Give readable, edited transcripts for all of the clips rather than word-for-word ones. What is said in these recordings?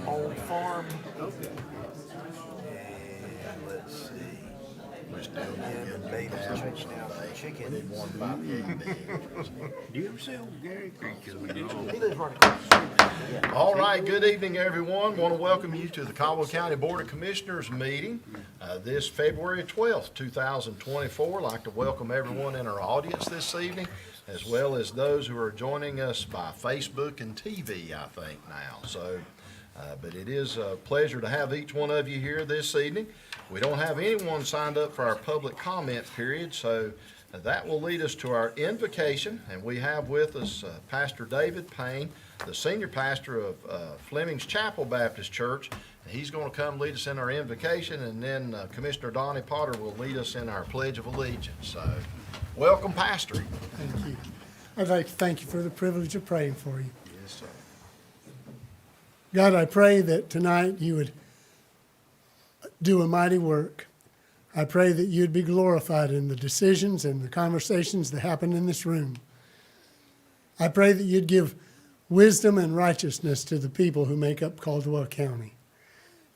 Old farm. And let's see. We're still And baby switched out the chicken. did one by the Do you ever see old Gary Creek? He lives right across the street. All right, good evening, everyone. Want to welcome you to the Caldwell County Board of Commissioners meeting this February 12th, 2024. I'd like to welcome everyone in our audience this evening, as well as those who are joining us by Facebook and TV, I think, now. But it is a pleasure to have each one of you here this evening. We don't have anyone signed up for our public comment period, so that will lead us to our invocation, and we have with us Pastor David Payne, the senior pastor of Fleming's Chapel Baptist Church. He's going to come lead us in our invocation, and then Commissioner Donnie Potter will lead us in our Pledge of Allegiance. So, welcome, Pastor. Thank you. I'd like to thank you for the privilege of praying for you. Yes, sir. God, I pray that tonight you would do a mighty work. I pray that you'd be glorified in the decisions and the conversations that happen in this room. I pray that you'd give wisdom and righteousness to the people who make up Caldwell County.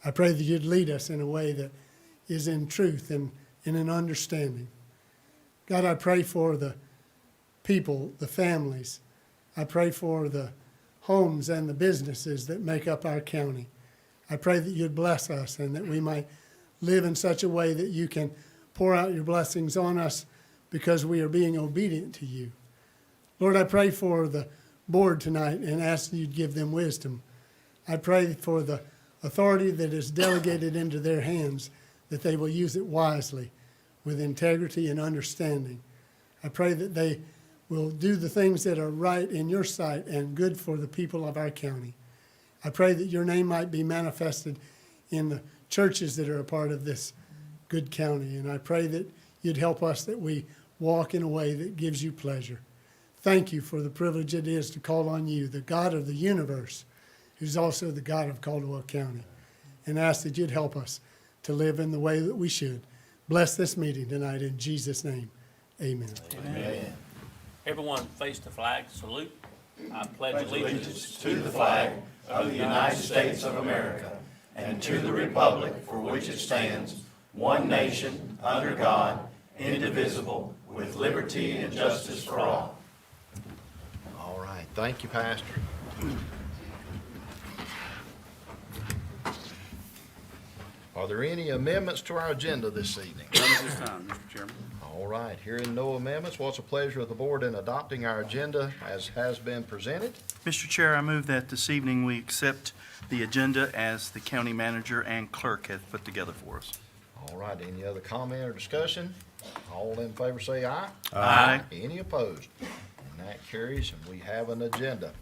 I pray that you'd lead us in a way that is in truth and in an understanding. God, I pray for the people, the families. I pray for the homes and the businesses that make up our county. I pray that you'd bless us and that we might live in such a way that you can pour out your blessings on us because we are being obedient to you. Lord, I pray for the board tonight and ask that you'd give them wisdom. I pray for the authority that is delegated into their hands, that they will use it wisely with integrity and understanding. I pray that they will do the things that are right in your sight and good for the people of our county. I pray that your name might be manifested in the churches that are a part of this good county. And I pray that you'd help us that we walk in a way that gives you pleasure. Thank you for the privilege it is to call on you, the God of the universe, who's also the God of Caldwell County, and ask that you'd help us to live in the way that we should. Bless this meeting tonight in Jesus' name. Amen. Amen. Everyone face the flag, salute. I pledge allegiance to the flag of the United States of America and to the republic for which it stands, one nation, under God, indivisible, with liberty and justice for all. All right. Thank you, Pastor. Are there any amendments to our agenda this evening? None at this time, Mr. Chairman. All right. Hearing no amendments, what's the pleasure of the board in adopting our agenda as has been presented? Mr. Chair, I move that this evening we accept the agenda as the county manager and clerk have put together for us. All right. Any other comment or discussion? All in favor say aye. Aye. Any opposed? And that carries, and we have an agenda.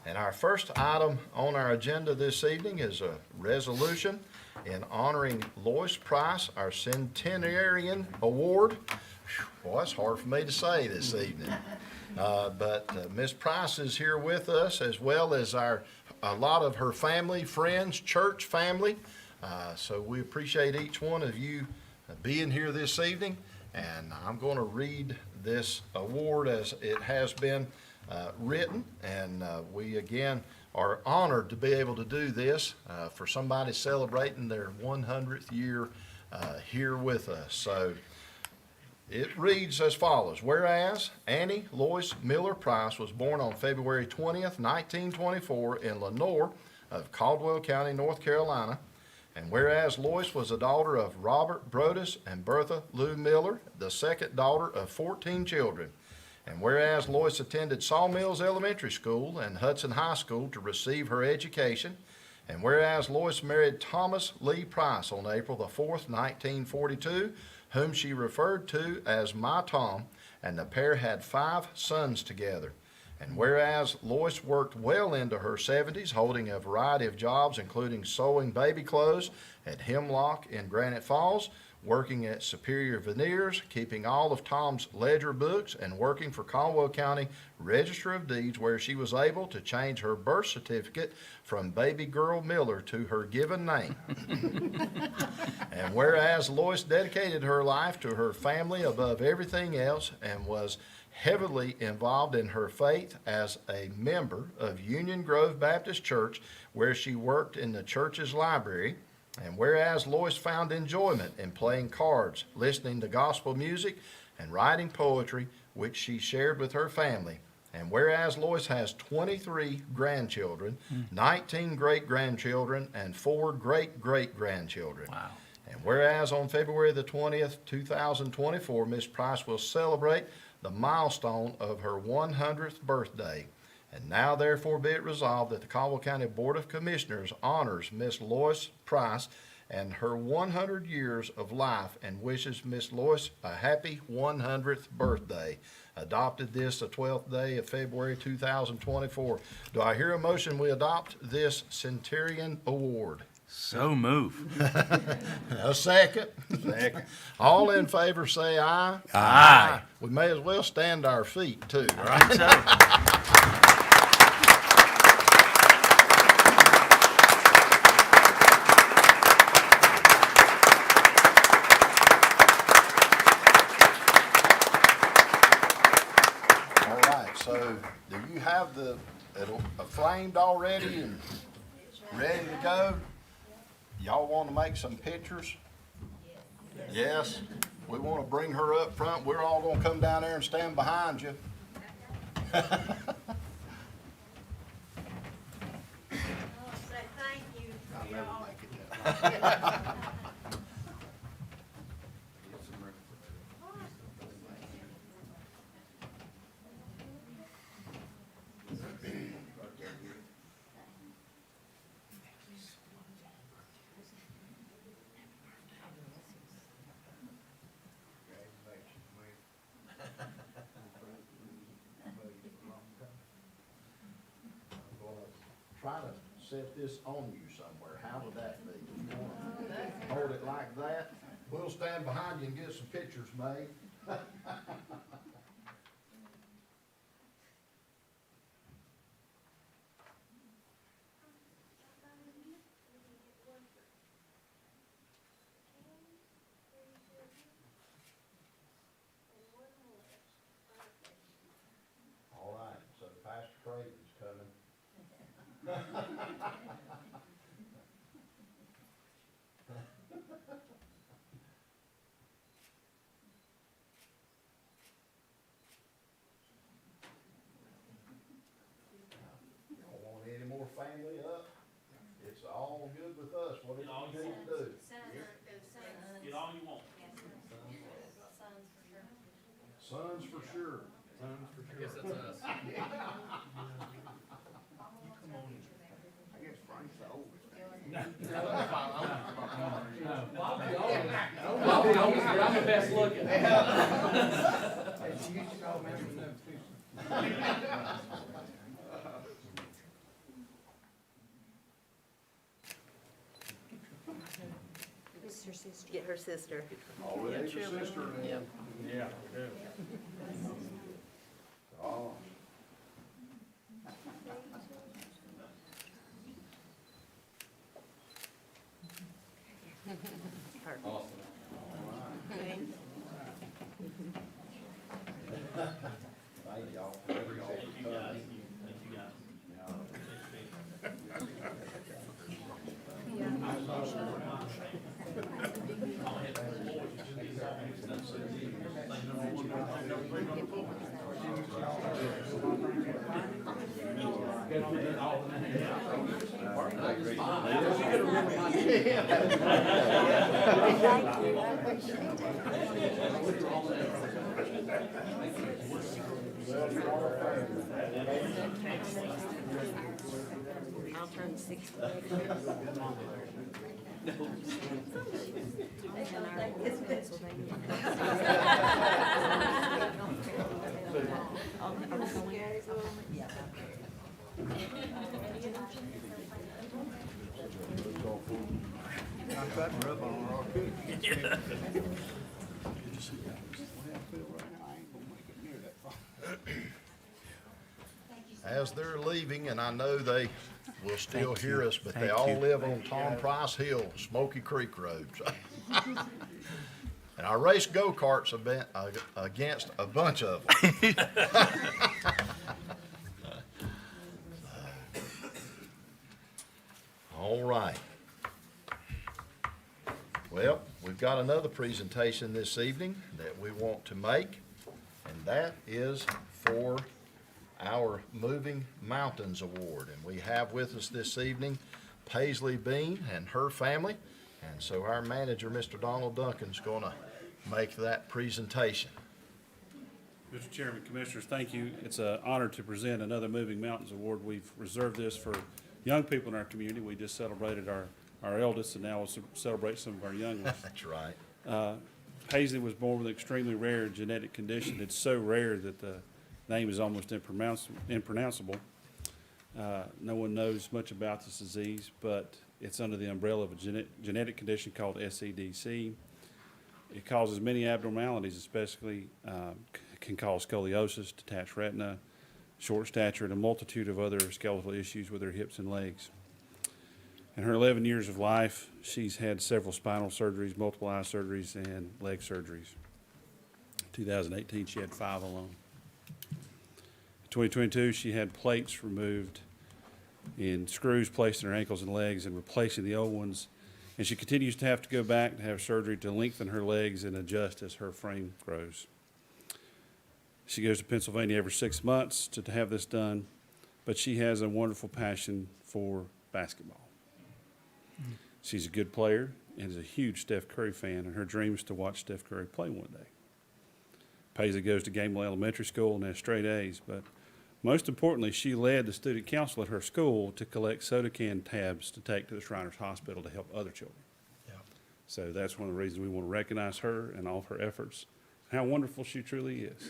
And our first item on our agenda this evening is a resolution in honoring Lois Price, our Centenarian Award. Boy, that's hard for me to say this evening. But Miss Price is here with us, as well as a lot of her family, friends, church family. So we appreciate each one of you being here this evening. And I'm going to read this award as it has been written. And we, again, are honored to be able to do this for somebody celebrating their 100th year here with us. So it reads as follows. Whereas Annie Lois Miller Price was born on February 20th, 1924 in Lenoir of Caldwell County, North Carolina. And whereas Lois was a daughter of Robert Brodus and Bertha Lou Miller, the second daughter of 14 children. And whereas Lois attended Sawmills Elementary School and Hudson High School to receive her education. And whereas Lois married Thomas Lee Price on April the 4th, 1942, whom she referred to as My Tom, and the pair had 5 sons together. And whereas Lois worked well into her 70s, holding a variety of jobs, including sewing baby clothes at Hemlock in Granite Falls, working at Superior Veneers, keeping all of Tom's ledger books, and working for Caldwell County Register of Deeds, where she was able to change her birth certificate from Baby Girl Miller to her given name. And whereas Lois dedicated her life to her family above everything else and was heavily involved in her faith as a member of Union Grove Baptist Church, where she worked in the church's library. And whereas Lois found enjoyment in playing cards, listening to gospel music, and writing poetry, which she shared with her family. And whereas Lois has 23 grandchildren, 19 great-grandchildren, and 4 great-great-grandchildren. Wow. And whereas on February the 20th, 2024, Miss Price will celebrate the milestone of her 100th birthday. And now therefore be it resolved that the Caldwell County Board of Commissioners honors Miss Lois Price and her 100 years of life and wishes Miss Lois a happy 100th birthday. Adopted this the 12th day of February 2024. Do I hear a motion we adopt this Centenarian Award? So move. A second? Second. All in favor say aye. Aye. We may as well stand to our feet too, right? All right, so do you have the, framed already and ready to go? Y'all want to make some pictures? Yes. We want to bring her up front. We're all going to come down there and stand behind you. Say thank you to y'all. Try to set this on you somewhere. How would that be? You want to hold it like that? We'll stand behind you and get some pictures made. All right, so Pastor Creighton's coming. Don't want any more family up? It's all good with us, whatever you need to do. Get all you want. Sons for sure. I guess that's us. I guess Frank's the oldest. I'm the best looking. Get her sister. Already the sister in. Yeah. Oh. Thank y'all. Appreciate it. I'll turn 60. I tried to rub on her all good. As they're leaving, and I know they will still Thank you. hear us, but they Thank all you. live on Tom Price Hill, Smoky Creek Road. And I race go-karts against a bunch of them. All right. Well, we've got another presentation this evening that we want to make, and that is for our Moving Mountains Award. And we have with us this evening Paisley Bean and her family. And so our manager, Mr. Donald Duncan, is going to make that presentation. Mr. Chairman, Commissioners, thank you. It's an honor to present another Moving Mountains Award. We've reserved this for young people in our community. We just celebrated our eldest, and now we'll celebrate some of our young ones. That's right. Paisley was born with an extremely rare genetic condition. It's so rare that the name is almost impronounceable. No one knows much about this disease, but it's under the umbrella of a genetic condition called SCDC. It causes many abnormalities, especially can cause scoliosis, detached retina, short stature, and a multitude of other skeletal issues with her hips and legs. In her 11 years of life, she's had several spinal surgeries, multiple eye surgeries, and leg surgeries. In 2018, she had 5 alone. In 2022, she had plates removed and screws placed in her ankles and legs and replacing the old ones. And she continues to have to go back and have surgery to lengthen her legs and adjust as her frame grows. She goes to Pennsylvania every 6 months to have this done, but she has a wonderful passion for basketball. She's a good player and is a huge Steph Curry fan, and her dream is to watch Steph Curry play one day. Paisley goes to Gamewell Elementary School and has straight A's, but most importantly, she led the student council at her school to collect soda can tabs to take to the Shriners Hospital to help other children. Yeah. So that's one of the reasons we want to recognize her and all of her efforts, how wonderful she truly is.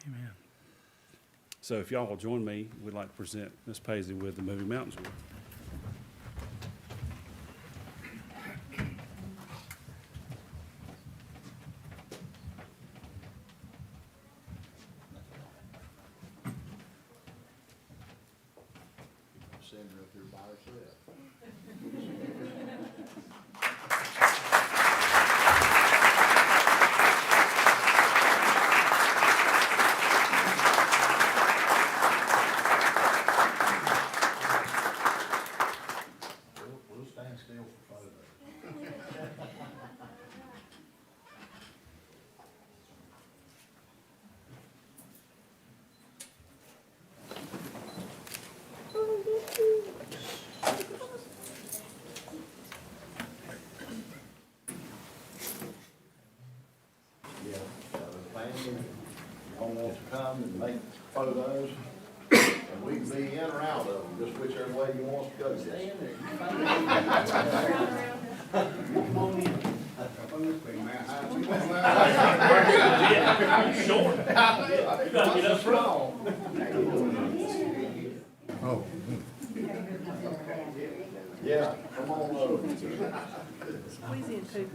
Amen. So if y'all will join me, we'd like to present Ms. Paisley with the Moving Mountains Award. Send her up here by herself. We'll stand still for photos. Yeah, family, y'all want to come and make photos, and we can be in or out of them, just whichever way you want us to go. Short. You gotta get up front. Yeah, come on over. Squeeze in too.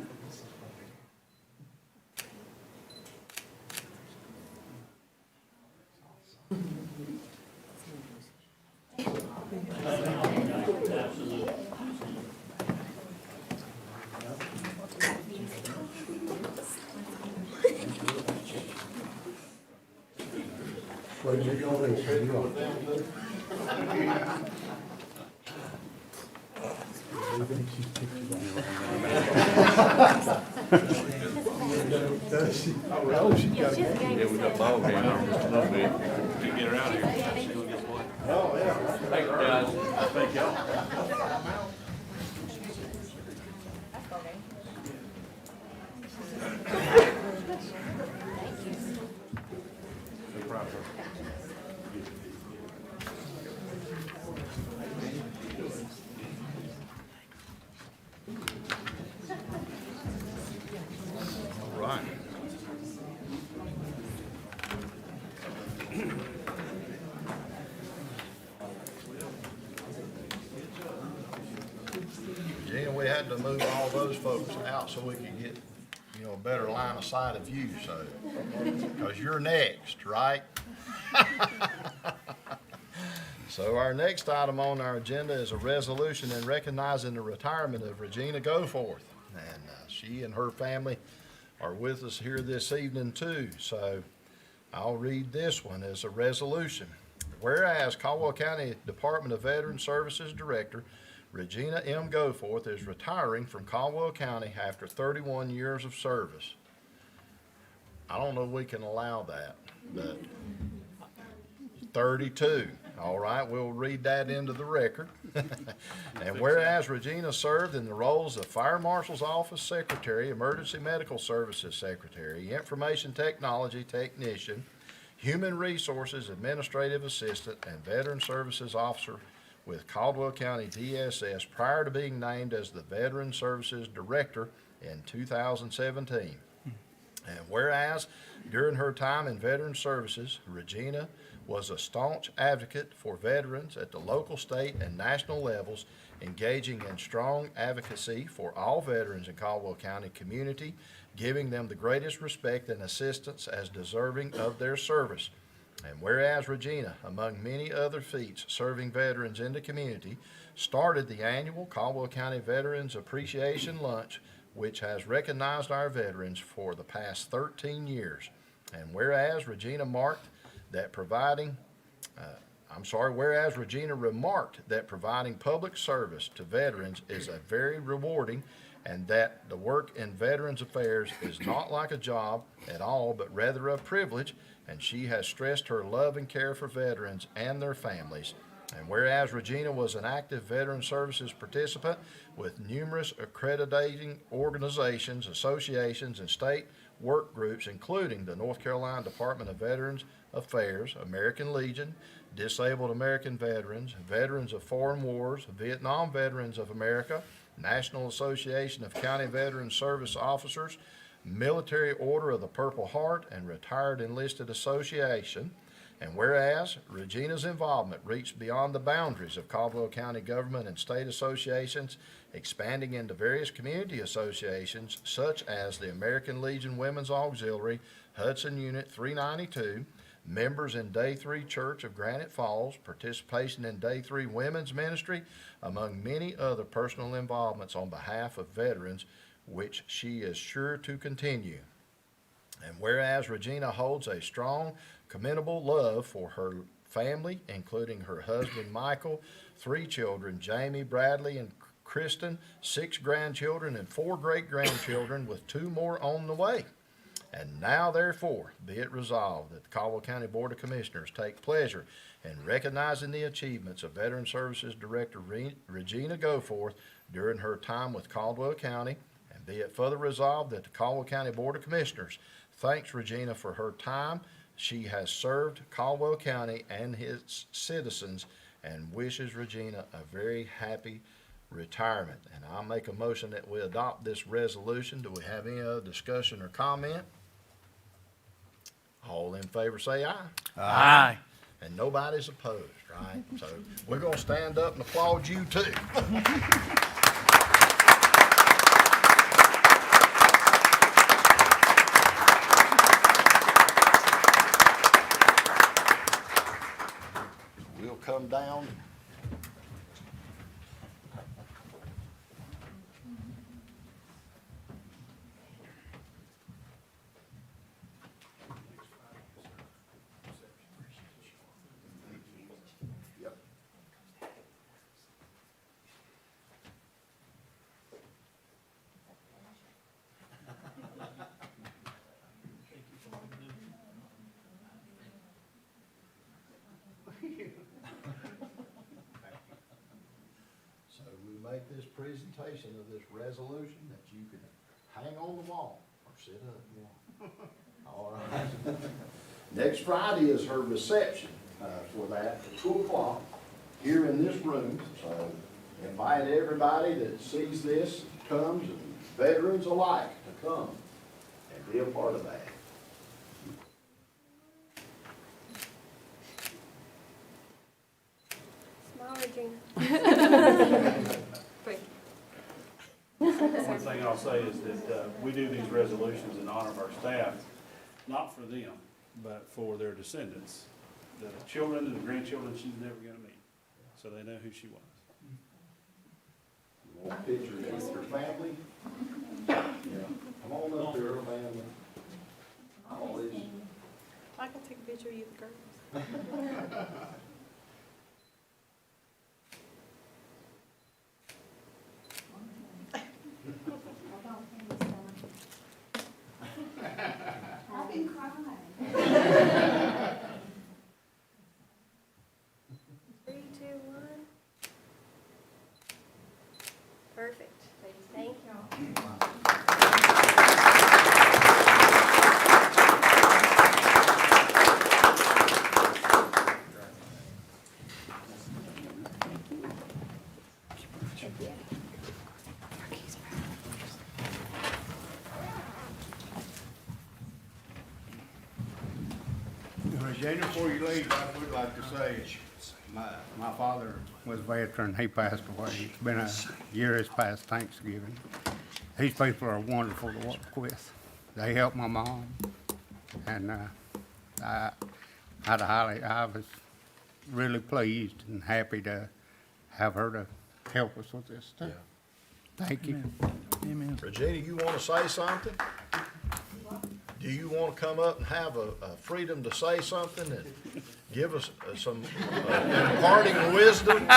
All right. Gina, we had to move all those folks out so we could get, a better line of sight of you, so, because you're next, right? So our next item on our agenda is a resolution in recognizing the retirement of Regina Goforth. And she and her family are with us here this evening too. So I'll read this one as a resolution. Whereas Caldwell County Department of Veteran Services Director Regina M. Goforth is retiring from Caldwell County after 31 years of service. I don't know if we can allow that, but 32. All right, we'll read that into the record. And whereas Regina served in the roles of Fire Marshal's Office Secretary, Emergency Medical Services Secretary, Information Technology Technician, Human Resources Administrative Assistant, and Veteran Services Officer with Caldwell County DSS prior to being named as the Veteran Services Director in 2017. And whereas during her time in Veteran Services, Regina was a staunch advocate for veterans at the local, state, and national levels, engaging in strong advocacy for all veterans in Caldwell County community, giving them the greatest respect and assistance as deserving of their service. And whereas Regina, among many other feats serving veterans in the community, started the annual Caldwell County Veterans Appreciation Lunch, which has recognized our veterans for the past 13 years. And whereas Regina remarked that providing public service to veterans is a very rewarding, and that the work in Veterans Affairs is not like a job at all, but rather a privilege, and she has stressed her love and care for veterans and their families. And whereas Regina was an active Veteran Services participant with numerous accrediting organizations, associations, and state work groups, including the North Carolina Department of Veterans Affairs, American Legion, Disabled American Veterans, Veterans of Foreign Wars, Vietnam Veterans of America, National Association of County Veteran Service Officers, Military Order of the Purple Heart, and Retired Enlisted Association. And whereas Regina's involvement reached beyond the boundaries of Caldwell County government and state associations, expanding into various community associations such as the American Legion Women's Auxiliary, Hudson Unit 392, members in Day 3 Church of Granite Falls, participation in Day 3 Women's Ministry, among many other personal involvements on behalf of veterans, which she is sure to continue. And whereas Regina holds a strong, commendable love for her family, including her husband Michael, 3 children, Jamie, Bradley, and Kristen, 6 grandchildren, and 4 great-grandchildren, with 2 more on the way. And now, therefore, be it resolved that the Caldwell County Board of Commissioners take pleasure in recognizing the achievements of Veteran Services Director Regina Goforth during her time with Caldwell County, and be it further resolved that the Caldwell County Board of Commissioners thanks Regina for her time she has served Caldwell County and its citizens, and wishes Regina a very happy retirement. And I'll make a motion that we adopt this resolution. Do we have any other discussion or comment? All in favor say aye. Aye. And nobody's opposed, right? So we're gonna stand up and applaud you too. We'll come down. Yep. So we make this presentation of this resolution that you can hang on the wall or sit up. All right. Next Friday is her reception for that at 2 o'clock here in this room. So invite everybody that sees this, comes, and veterans alike to come and be a part of that. Smile, Regina. Thank you. One thing I'll say is that we do these resolutions in honor of our staff, not for them, but for their descendants. The children and the grandchildren she's never gonna meet, so they know who she was. You want pictures with your family? Yeah. Come on up here, family. I can take a picture of you, the girls. I've been crying. 3, 2, 1. Perfect. Thank you. Jada, before you leave, I would like to say, my father was a veteran, he passed away. It's been a year has passed Thanksgiving. These people are wonderful to work with. They helped my mom, and I was really pleased and happy to have her to help us with this stuff. Thank you. Amen. Regina, you want to say something? Do you want to come up and have a freedom to say something and give us some imparting wisdom? Really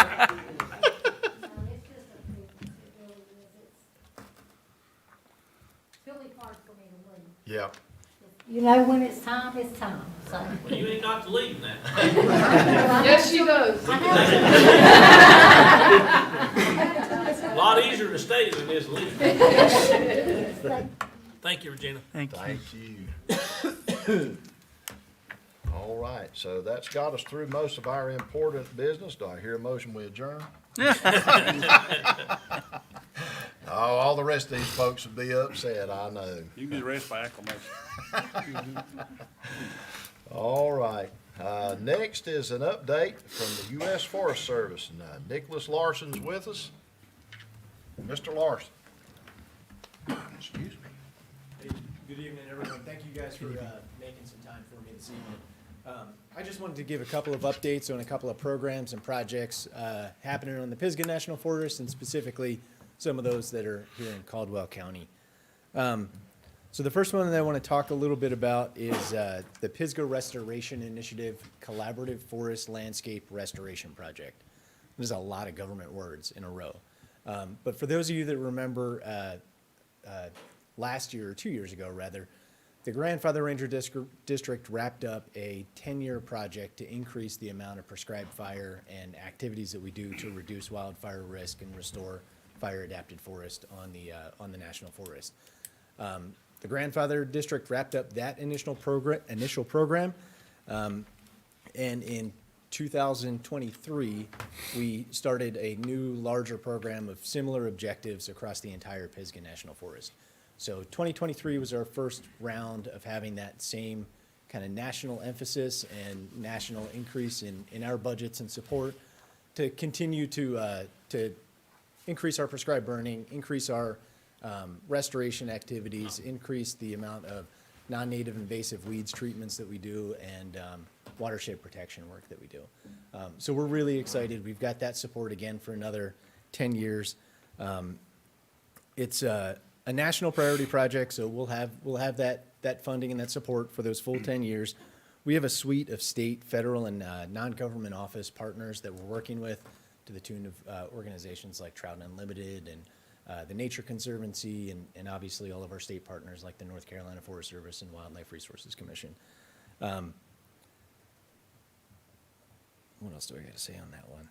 hard for me to leave. Yeah. You know, when it's time, so. Well, you ain't got to leave now. Yes, she does. A lot easier to stay than it is to leave. Thank you, Regina. Thank you. Thank you. All right, so that's got us through most of our important business. Do I hear a motion we adjourn? Oh, all the rest of these folks would be upset, I know. You can do the rest by acclamation. All right, next is an update from the U.S. Forest Service, and Nicholas Larson's with us. Mr. Larson. Excuse me. Hey, good evening, everyone. Thank you guys for making some time for me this evening. I just wanted to give a couple of updates on a couple of programs and projects happening on the Pisgah National Forest, and specifically some of those that are here in Caldwell County. So the first one that I want to talk a little bit about is the Pisgah Restoration Initiative Collaborative Forest Landscape Restoration Project. There's a lot of government words in a row. But for those of you that remember last year, or 2 years ago rather, the Grandfather Ranger District wrapped up a 10-year project to increase the amount of prescribed fire and activities that we do to reduce wildfire risk and restore fire-adapted forest on the National Forest. The Grandfather District wrapped up that initial program, and in 2023, we started a new, larger program of similar objectives across the entire Pisgah National Forest. So 2023 was our first round of having that same kind of national emphasis and national increase in our budgets and support to continue to increase our prescribed burning, increase our restoration activities, increase the amount of non-native invasive weeds treatments that we do, and watershed protection work that we do. So we're really excited. We've got that support again for another 10 years. It's a national priority project, so we'll have that funding and that support for those full 10 years. We have a suite of state, federal, and non-government office partners that we're working with, to the tune of organizations like Trout Unlimited and the Nature Conservancy, and obviously all of our state partners like the North Carolina Forest Service and Wildlife Resources Commission. What else do I got to say on that one?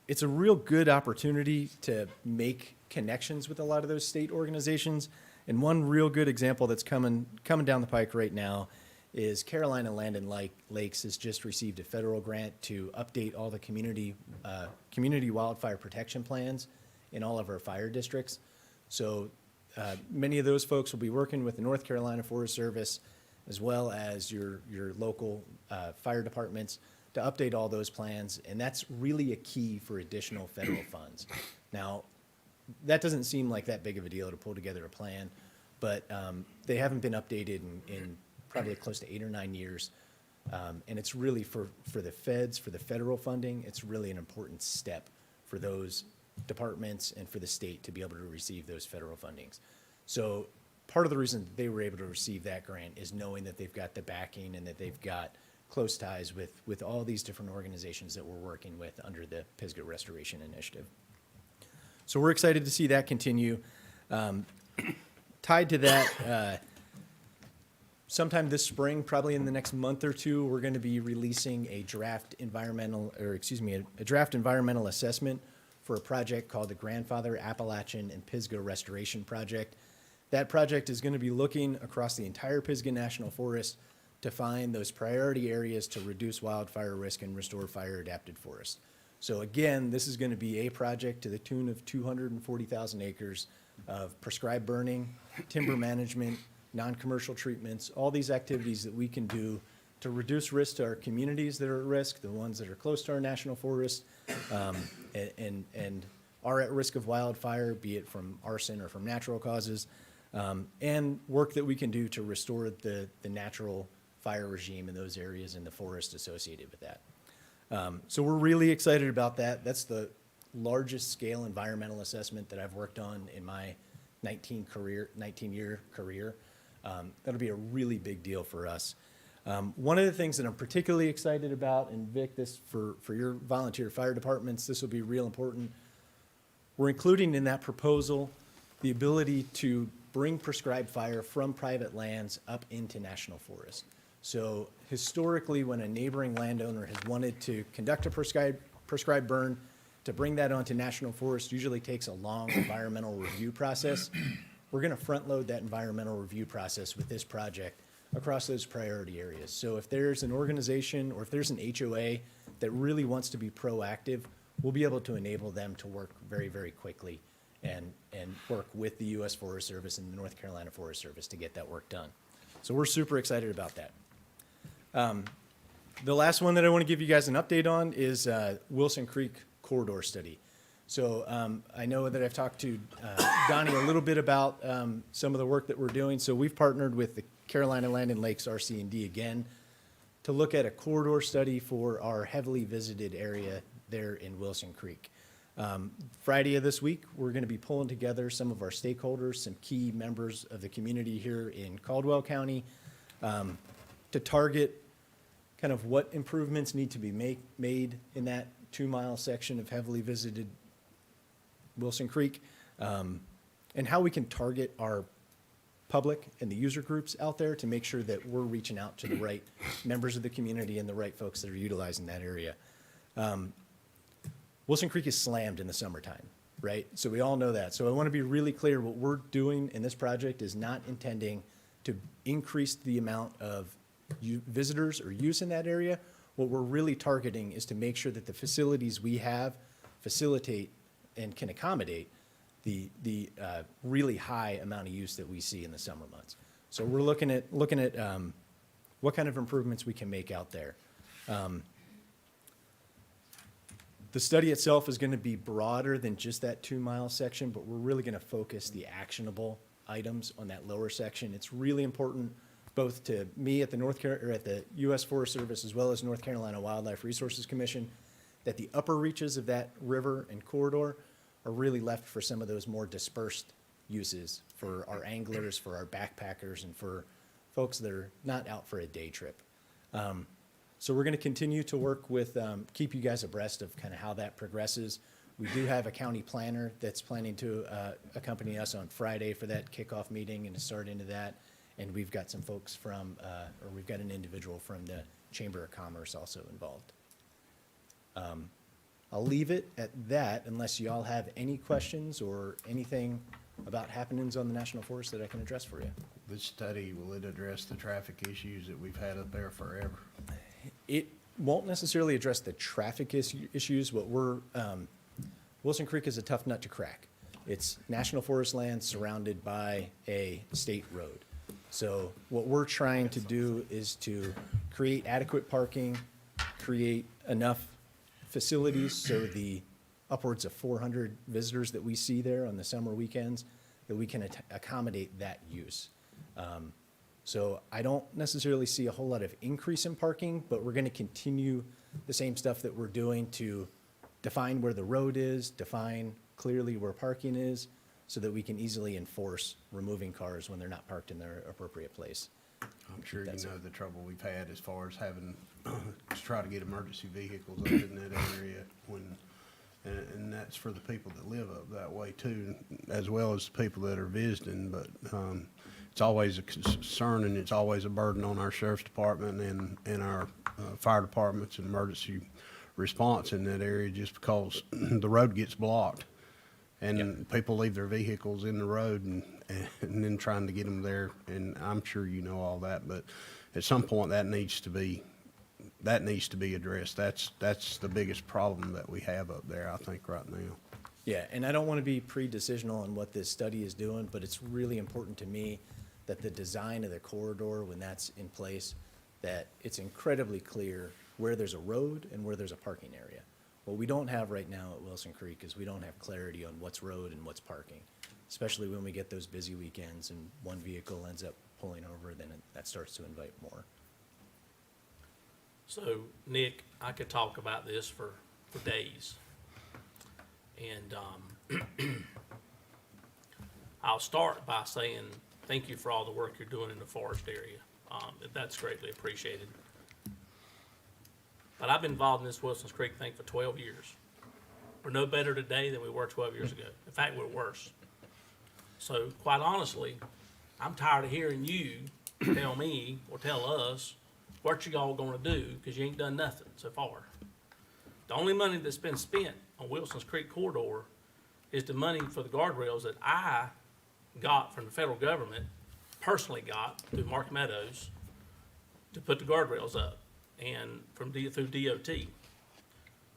It's a real good opportunity to make connections with a lot of those state organizations. And one real good example that's coming down the pike right now is Carolina Land and Lakes has just received a federal grant to update all the community wildfire protection plans in all of our fire districts. So many of those folks will be working with the North Carolina Forest Service as well as your local fire departments to update all those plans, and that's really a key for additional federal funds. Now, that doesn't seem like that big of a deal to pull together a plan, but they haven't been updated in probably close to 8 or 9 years, and it's really for the feds, for the federal funding, it's really an important step for those departments and for the state to be able to receive those federal fundings. So part of the reason that they were able to receive that grant is knowing that they've got the backing and that they've got close ties with all these different organizations that we're working with under the Pisgah Restoration Initiative. So we're excited to see that continue. Tied to that, sometime this spring, probably in the next month or two, we're going to be releasing a draft environmental assessment for a project called the Grandfather Appalachian and Pisgah Restoration Project. That project is going to be looking across the entire Pisgah National Forest to find those priority areas to reduce wildfire risk and restore fire-adapted forests. So again, this is going to be a project to the tune of 240,000 acres of prescribed burning, timber management, non-commercial treatments, all these activities that we can do to reduce risk to our communities that are at risk, the ones that are close to our national forest, and are at risk of wildfire, be it from arson or from natural causes, and work that we can do to restore the natural fire regime in those areas and the forest associated with that. So we're really excited about that. That's the largest scale environmental assessment that I've worked on in my 19-year career. That'll be a really big deal for us. One of the things that I'm particularly excited about, and Vic, this for your volunteer fire departments, this will be real important. We're including in that proposal the ability to bring prescribed fire from private lands up into national forest. So historically, when a neighboring landowner has wanted to conduct a prescribed burn, to bring that onto national forest usually takes a long environmental review process. We're going to front load that environmental review process with this project across those priority areas. So if there's an organization or if there's an HOA that really wants to be proactive, we'll be able to enable them to work very, very quickly and work with the U.S. Forest Service and the North Carolina Forest Service to get that work done. So we're super excited about that. The last one that I want to give you guys an update on is Wilson Creek corridor study. So I know that I've talked to Donnie a little bit about some of the work that we're doing. So we've partnered with the Carolina Land and Lakes RC&D again to look at a corridor study for our heavily visited area there in Wilson Creek. Friday of this week, we're going to be pulling together some of our stakeholders, some key members of the community here in Caldwell County to target kind of what improvements need to be made in that 2-mile section of heavily visited Wilson Creek, and how we can target our public and the user groups out there to make sure that we're reaching out to the right members of the community and the right folks that are utilizing that area. Wilson Creek is slammed in the summertime, right? So we all know that. So I want to be really clear, what we're doing in this project is not intending to increase the amount of visitors or use in that area. What we're really targeting is to make sure that the facilities we have facilitate and can accommodate the really high amount of use that we see in the summer months. So we're looking at what kind of improvements we can make out there. The study itself is going to be broader than just that 2-mile section, but we're really going to focus the actionable items on that lower section. It's really important both to me at the U.S. Forest Service as well as North Carolina Wildlife Resources Commission that the upper reaches of that river and corridor are really left for some of those more dispersed uses for our anglers, for our backpackers, and for folks that are not out for a day trip. So we're going to continue to work with, keep you guys abreast of kind of how that progresses. We do have a county planner that's planning to accompany us on Friday for that kickoff meeting and to start into that. And we've got some folks from, or we've got an individual from the Chamber of Commerce also involved. I'll leave it at that unless y'all have any questions or anything about happenings on the National Forest that I can address for you. This study, will it address the traffic issues that we've had up there forever? It won't necessarily address the traffic issues. What we're, Wilson Creek is a tough nut to crack. It's national forest land surrounded by a state road. So what we're trying to do is to create adequate parking, create enough facilities so the upwards of 400 visitors that we see there on the summer weekends, that we can accommodate that use. So I don't necessarily see a whole lot of increase in parking, but we're going to continue the same stuff that we're doing to define where the road is, define clearly where parking is, so that we can easily enforce removing cars when they're not parked in their appropriate place. I'm sure you That's know the trouble we've had as far as having to try to get emergency vehicles up in that area when, and that's for the people that live up that way too, as well as the people that are visiting. But it's always a concern and it's always a burden on our sheriff's department and our fire departments and emergency response in that area, just because the road gets blocked and people leave their vehicles in the road and then trying to get them there. And I'm sure you know all that, but at some point that needs to be addressed. That's the biggest problem that we have up there, I think, right now. Yeah, and I don't want to be pre-decisional on what this study is doing, but it's really important to me that the design of the corridor, when that's in place, that it's incredibly clear where there's a road and where there's a parking area. What we don't have right now at Wilson Creek is we don't have clarity on what's road and what's parking, especially when we get those busy weekends and one vehicle ends up pulling over, then that starts to invite more. So, Nick, I could talk about this for days. And I'll start by saying thank you for all the work you're doing in the forest area. That's greatly appreciated. But I've been involved in this Wilson's Creek thing for 12 years. We're no better today than we were 12 years ago. In fact, we're worse. So, quite honestly, I'm tired of hearing you tell me or tell us what you all gonna do, because you ain't done nothing so far. The only money that's been spent on Wilson's Creek corridor is the money for the guardrails that I got from the federal government, personally got through Mark Meadows, to put the guardrails up, and through DOT.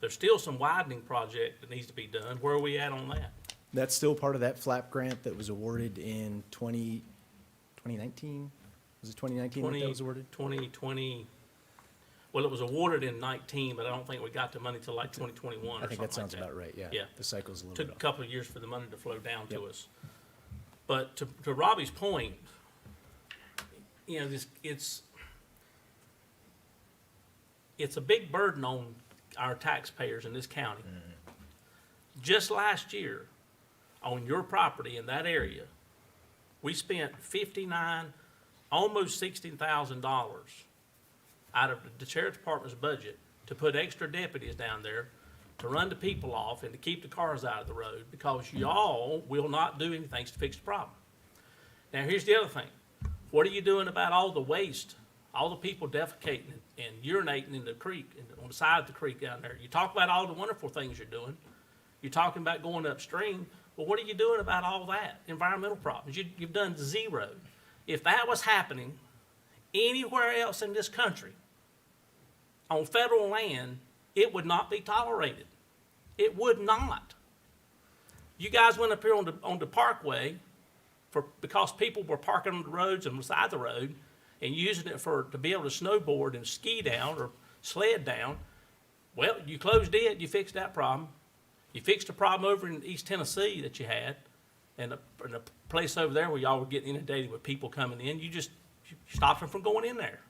There's still some widening project that needs to be done. Where are we at on that? That's still part of that FLAP grant that was awarded in 2019? Was it 2019 that was awarded? 2020, well, it was awarded in 19, but I don't think we got the money till like 2021 or something I think that sounds like about right, yeah. Yeah. The cycle's a little Took bit a off. couple of years for the money to flow down to Yep. us. But to Robbie's point, you know, it's a big burden on our taxpayers in this county. Just last year, on your property in that area, we spent almost $16,000 out of the sheriff's department's budget to put extra deputies down there to run the people off and to keep the cars out of the road, because y'all will not do anything to fix the problem. Now, here's the other thing. What are you doing about all the waste, all the people defecating and urinating in the creek, on the side of the creek down there? You talk about all the wonderful things you're doing. You're talking about going upstream. Well, what are you doing about all that? Environmental problems. You've done zero. If that was happening anywhere else in this country, on federal land, it would not be tolerated. It would not. You guys went up here on the parkway because people were parking on the roads and beside the road and using it to be able to snowboard and ski down or sled down. Well, you closed it, you fixed that problem. You fixed a problem over in East Tennessee that you had, and a place over there where y'all were getting inundated with people coming in. You stopped them from going in there.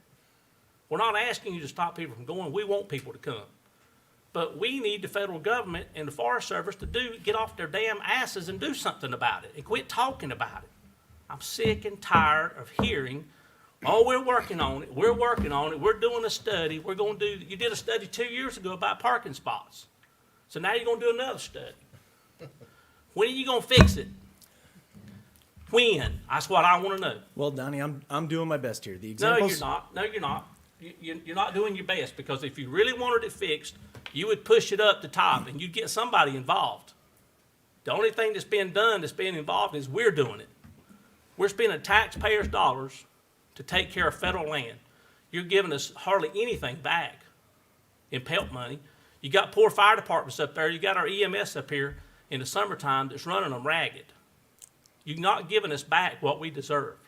We're not asking you to stop people from going. We want people to come. But we need the federal government and the Forest Service to get off their damn asses and do something about it and quit talking about it. I'm sick and tired of hearing, oh, we're working on it, we're doing a study, you did a study 2 years ago about parking spots. So now you're gonna do another study. When are you gonna fix it? When? That's what I wanna know. Well, Donnie, I'm doing my best here. The No, examples. you're not. No, you're not. You're not doing your best, because if you really wanted it fixed, you would push it up the top and you'd get somebody involved. The only thing that's being done, that's being involved, is we're doing it. We're spending taxpayers' dollars to take care of federal land. You're giving us hardly anything back in PELT money. You got poor fire departments up there. You got our EMS up here in the summertime that's running them ragged. You're not giving us back what we deserve.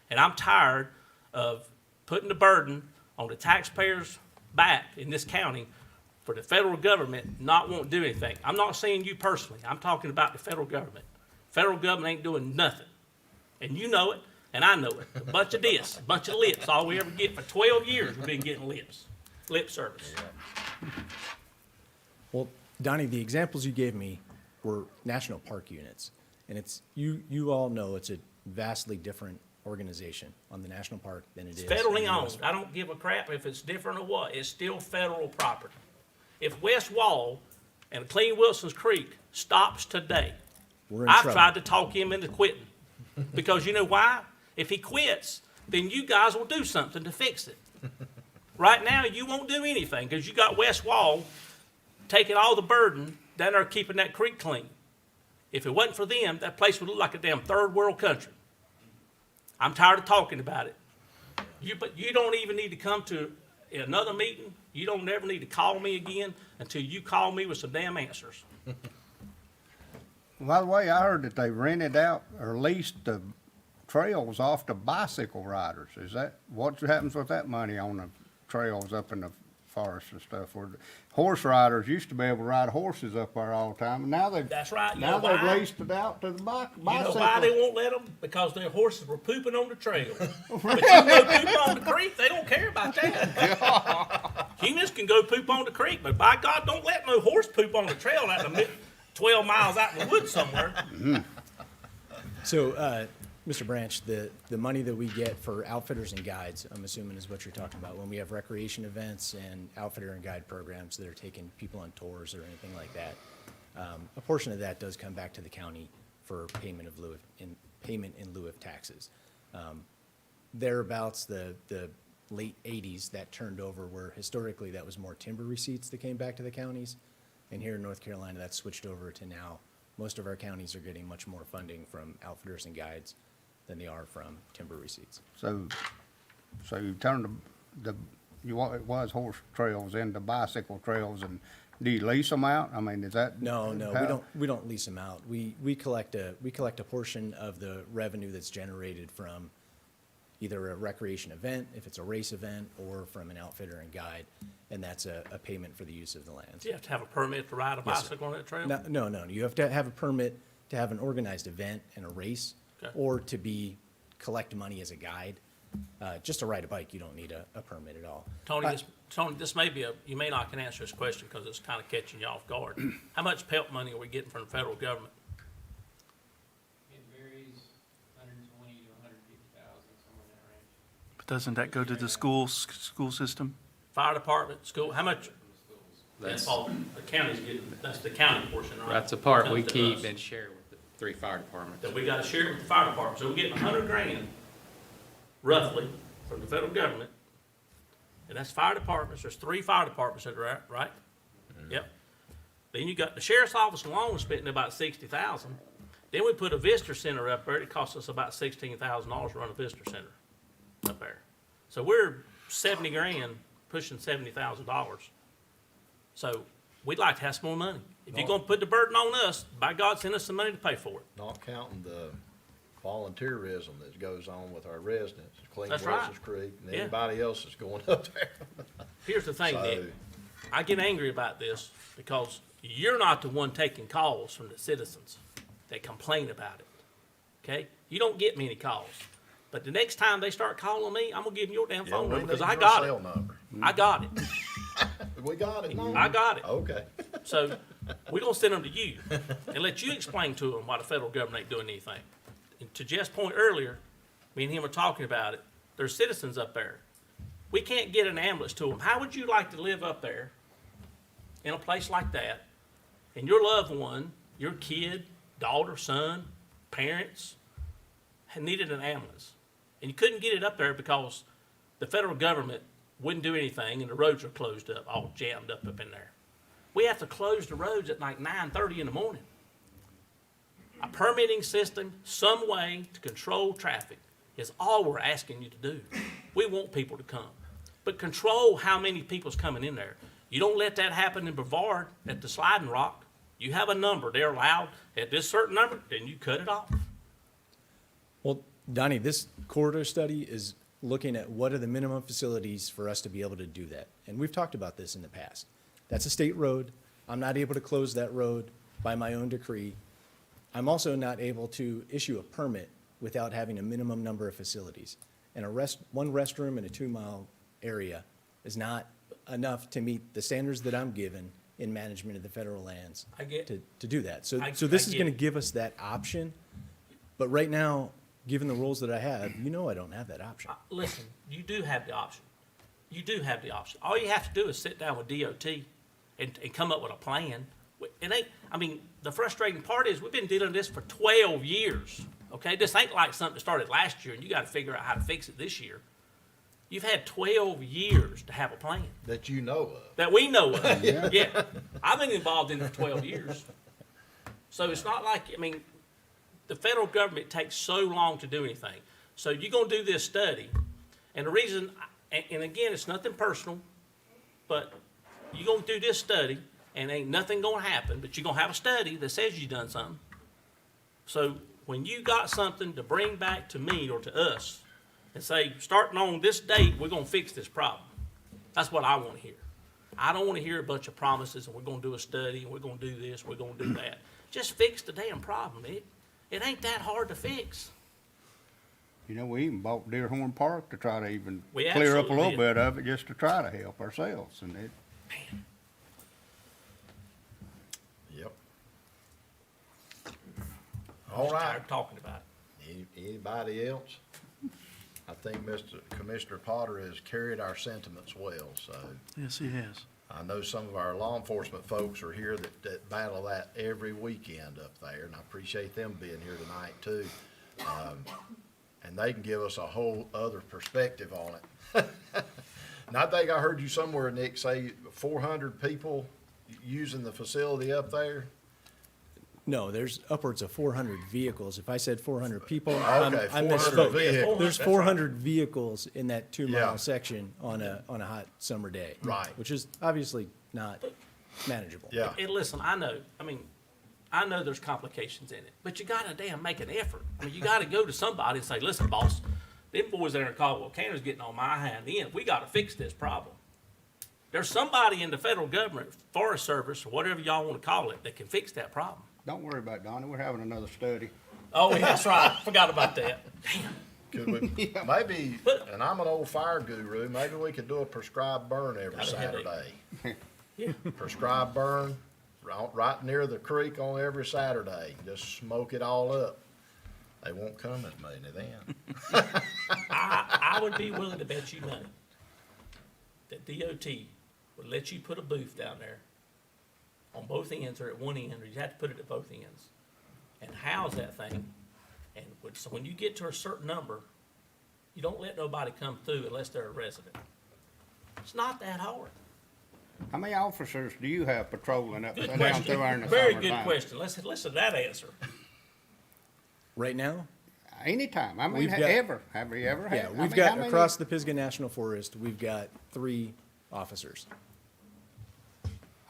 And I'm tired of putting the burden on the taxpayers' back in this county for the federal government not wanting to do anything. I'm not saying you personally. I'm talking about the federal government. Federal government ain't doing nothing. And you know it, and I know it. A bunch of this, a bunch of lips. All we ever get for 12 years, we've been getting lips. Lip service. Well, Donnie, the examples you gave me were national park units. And you all know it's a vastly different organization on the national park than it is. It's federally on the US owned. I don't give a crap if it's different or what. It's still federal property. If West Wall and Clean Wilson's Creek stops today, We're in I've trouble. tried to talk him into quitting. Because you know why? If he quits, then you guys will do something to fix it. Right now, you won't do anything because you got West Wall taking all the burden down there keeping that creek clean. If it wasn't for them, that place would look like a damn third world country. I'm tired of talking about it. But you don't even need to come to another meeting. You don't ever need to call me again until you call me with some damn answers. By the way, I heard that they rented out or leased the trails off to bicycle riders. Is that, what happens with that money on the trails up in the forest and stuff? Where the horse riders used to be able to ride horses up there all the time, and now they've, That's right. You now know they've why? leased it out to the bicycle. You know why they won't let them? Because their horses were pooping on the trail. But you can go poop on the creek, they don't care about that. Humans can go poop on the creek, but by God, don't let no horse poop on the trail out in the 12 miles out in the woods somewhere. So, Mr. Branch, the money that we get for outfitters and guides, I'm assuming is what you're talking about, when we have recreation events and outfitter and guide programs that are taking people on tours or anything like that. A portion of that does come back to the county for payment in lieu of taxes. Thereabouts, the late 80s, that turned over where historically that was more timber receipts that came back to the counties. And here in North Carolina, that's switched over to now. Most of our counties are getting much more funding from outfitters and guides than they are from timber receipts. So you turned it was horse trails into bicycle trails, and do you lease them out? I mean, is that? No, how- we don't lease them out. We collect a portion of the revenue that's generated from either a recreation event, if it's a race event, or from an outfitter and guide, and that's a payment for the use of the lands. Do you have to have a permit to ride a Yes, sir. bicycle on that trail? No. You have to have a permit to have an organized event and a race, Okay. or to collect money as a guide. Just to ride a bike, you don't need a permit at all. Tony, this may be you may not can answer this question because it's kind of catching you off guard. How much PELP money are we getting from the federal government? It varies, 120 to 150,000, somewhere in that range. But doesn't that go to the school system? Fire department, school, how much? From the schools. That's all, the county's getting, that's the county portion, right? That's the part we Comes to keep us. and share with the 3 fire departments. That we gotta share with the fire department, so we're getting $100,000, roughly, from the federal government. And that's fire departments, there's 3 fire departments that are at, right? Yep. Then you got the sheriff's office alone spending about $60,000. Then we put a visitor center up there, it costs us about $16,000 to run a visitor center up there. So we're $70,000, pushing $70,000. So we'd like to have some more money. If you're gonna put the burden on us, by God, send us some money to pay for it. Not counting the volunteerism that goes on with our residents, Clean That's right. Wilson's Creek, and Yeah. anybody else that's going up there. Here's the thing, So- Nick. I get angry about this because you're not the one taking calls from the citizens that complain about it. Okay? You don't get many calls. But the next time they start calling me, I'm gonna give them your damn Yeah, phone we number because need I your got cell it. number. I got it. We got it. I got it. Okay. So we're gonna send them to you and let you explain to them why the federal government ain't doing anything. And to Jeff's point earlier, me and him were talking about it. There's citizens up there. We can't get an ambulance to them. How would you like to live up there in a place like that, and your loved one, your kid, daughter, son, parents, had needed an ambulance, and you couldn't get it up there because the federal government wouldn't do anything, and the roads are closed up, all jammed up in there. We have to close the roads at like 9:30 in the morning. A permitting system, some way to control traffic is all we're asking you to do. We want people to come, but control how many people's coming in there. You don't let that happen in Brevard at the Sliding Rock. You have a number, they're allowed at this certain number, then you cut it off. Well, Donnie, this corridor study is looking at what are the minimum facilities for us to be able to do that. And we've talked about this in the past. That's a state road. I'm not able to close that road by my own decree. I'm also not able to issue a permit without having a minimum number of facilities. And one restroom in a 2-mile area is not enough to meet the standards that I'm given in management of the federal lands I get- to do that. So, I- so this I is get gonna it. give us that option. But right now, given the roles that I have, I don't have that option. Listen, you do have the option. You do have the option. All you have to do is sit down with DOT and come up with a plan. It ain't, I mean, the frustrating part is we've been dealing with this for 12 years, okay? This ain't like something that started last year and you gotta figure out how to fix it this year. You've had 12 years to have a plan That you know of. that we know of. Yeah. I've been involved in it for 12 years. So it's not like, I mean, the federal government takes so long to do anything. So you're gonna do this study, and the reason, and again, it's nothing personal, but you're gonna do this study, and ain't nothing gonna happen, but you're gonna have a study that says you done something. So when you got something to bring back to me or to us, and say, starting on this date, we're gonna fix this problem. That's what I wanna hear. I don't wanna hear a bunch of promises, and we're gonna do a study, and we're gonna do this, we're gonna do that. Just fix the damn problem. It ain't that hard to fix. You know, we even bought Deerhorn Park to try to even We clear up a absolutely little did. bit of it, just to try to help ourselves, and it, Yep. All Just right. tired of talking about it. Anybody else? I think Commissioner Potter has carried our sentiments well, so. Yes, he has. I know some of our law enforcement folks are here that battle that every weekend up there, and I appreciate them being here tonight too. And they can give us a whole other perspective on it. And I think I heard you somewhere, Nick, say 400 people using the facility up there? No, there's upwards of 400 vehicles. If I said 400 people, Okay, I 400 misspoke. vehicles. There's That's 400 vehicles in that 2 Yeah. mile section on a hot summer day. Right. Which is obviously not manageable. Yeah. And listen, I know there's complications in it, but you gotta damn make an effort. I mean, you gotta go to somebody and say, listen, boss, them boys there in Caldwell County's getting on my hind end. We gotta fix this problem. There's somebody in the federal government, Forest Service, or whatever y'all wanna call it, that can fix that problem. don't worry about it, Donnie, we're having another study. Oh, yeah, that's right. Forgot about that. Could we, maybe, and I'm an old fire guru, maybe we could do a prescribed burn every Got a headache. Saturday. Yeah. Prescribed burn, right near the creek on every Saturday, just smoke it all up. They won't come as many then. I would be willing to bet you money that DOT would let you put a booth down there on both ends or at one end, or you have to put it at both ends, and house that thing. And so when you get to a certain number, you don't let nobody come through unless they're a resident. It's not that hard. How many officers do you have patrolling up Good and down question. through there in the Very summertime? good question. Let's listen to that answer. Right now, Anytime, I mean, We've got- ever, have you ever had? yeah, I we've mean, got how many- across the Pisgah National Forest, we've got 3 officers.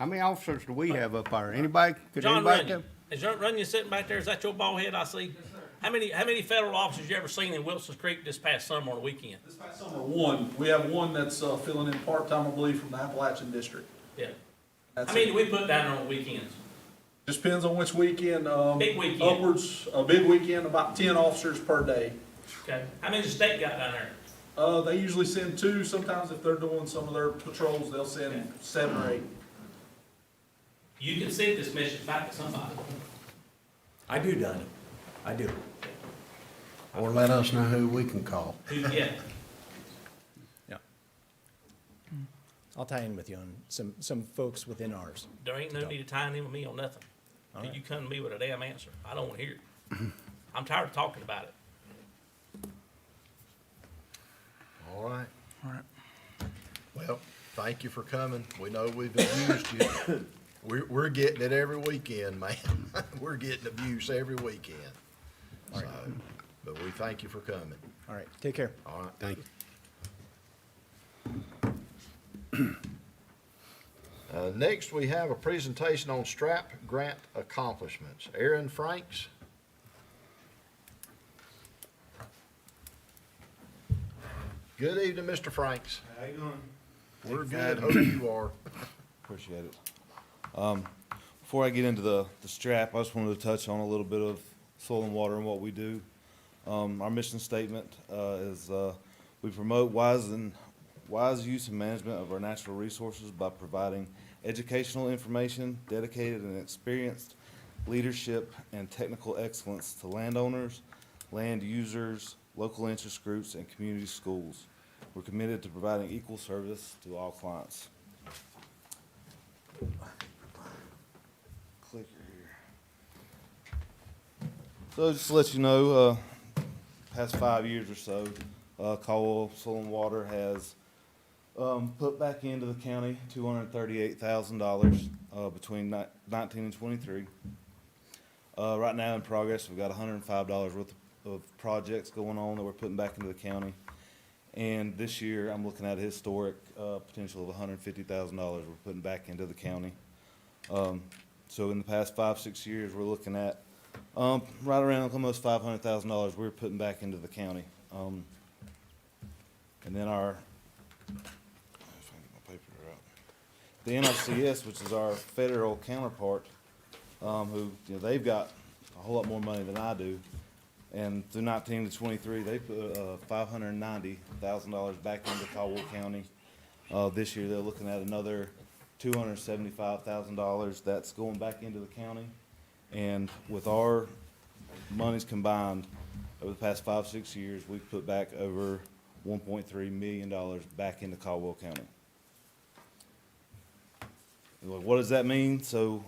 How many officers do we have up there? Anybody, could John anybody Runyon, tell? is John Runyon sitting back there? Is that your bald head I see? How many federal officers you ever seen in Wilson's Creek this past summer on the weekend? This past summer, one, we have one that's filling in part-time, I believe, from the Appalachian District. Yeah. That's How many it. do we put down there on the weekends? Just depends on which weekend. Big weekend. Upwards, a big weekend, about 10 officers per day. Okay. How many does the state got down there? They usually send 2, sometimes if they're doing some of their patrols, they'll send 7 or 8. You can send this message back to somebody. I do, Donnie. I do. Or let us know who we can call. Yeah. Yeah. I'll tie in with you on some folks within ours. There ain't no need to tie in with me on nothing. All Till right. you come to me with a damn answer. I don't wanna hear it. I'm tired of talking about it. All right. All right. Well, thank you for coming. We know we've abused you. We're getting it every weekend, man. We're getting abuse every weekend. So, but we thank you for coming. All right, take care. All right, thank you. Next, we have a presentation on STRAP grant accomplishments. Aaron Franks. Good evening, Mr. Franks. How you doing? We're good. Hope you are. Appreciate it. Before I get into the strap, I just wanted to touch on a little bit of soil and water and what we do. Our mission statement is we promote wise use and management of our natural resources by providing educational information, dedicated and experienced leadership, and technical excellence to landowners, land users, local interest groups, and community schools. We're committed to providing equal service to all clients. Clicker here. So just to let you know, past 5 years or so, Caldwell Soil and Water has put back into the county $238,000 between 19 and 23. Right now in progress, we've got $105 worth of projects going on that we're putting back into the county. And this year, I'm looking at a historic potential of $150,000 we're putting back into the county. So in the past 5-6 years, we're looking at right around almost $500,000 we're putting back into the county. And then our, if I can get my paper out, the NRCS, which is our federal counterpart, who, you know, they've got a whole lot more money than I do. And through 19 to 23, they put $590,000 back into Caldwell County. This year, they're looking at another $275,000 that's going back into the county. And with our monies combined over the past 5-6 years, we've put back over $1.3 million back into Caldwell County. What does that mean? So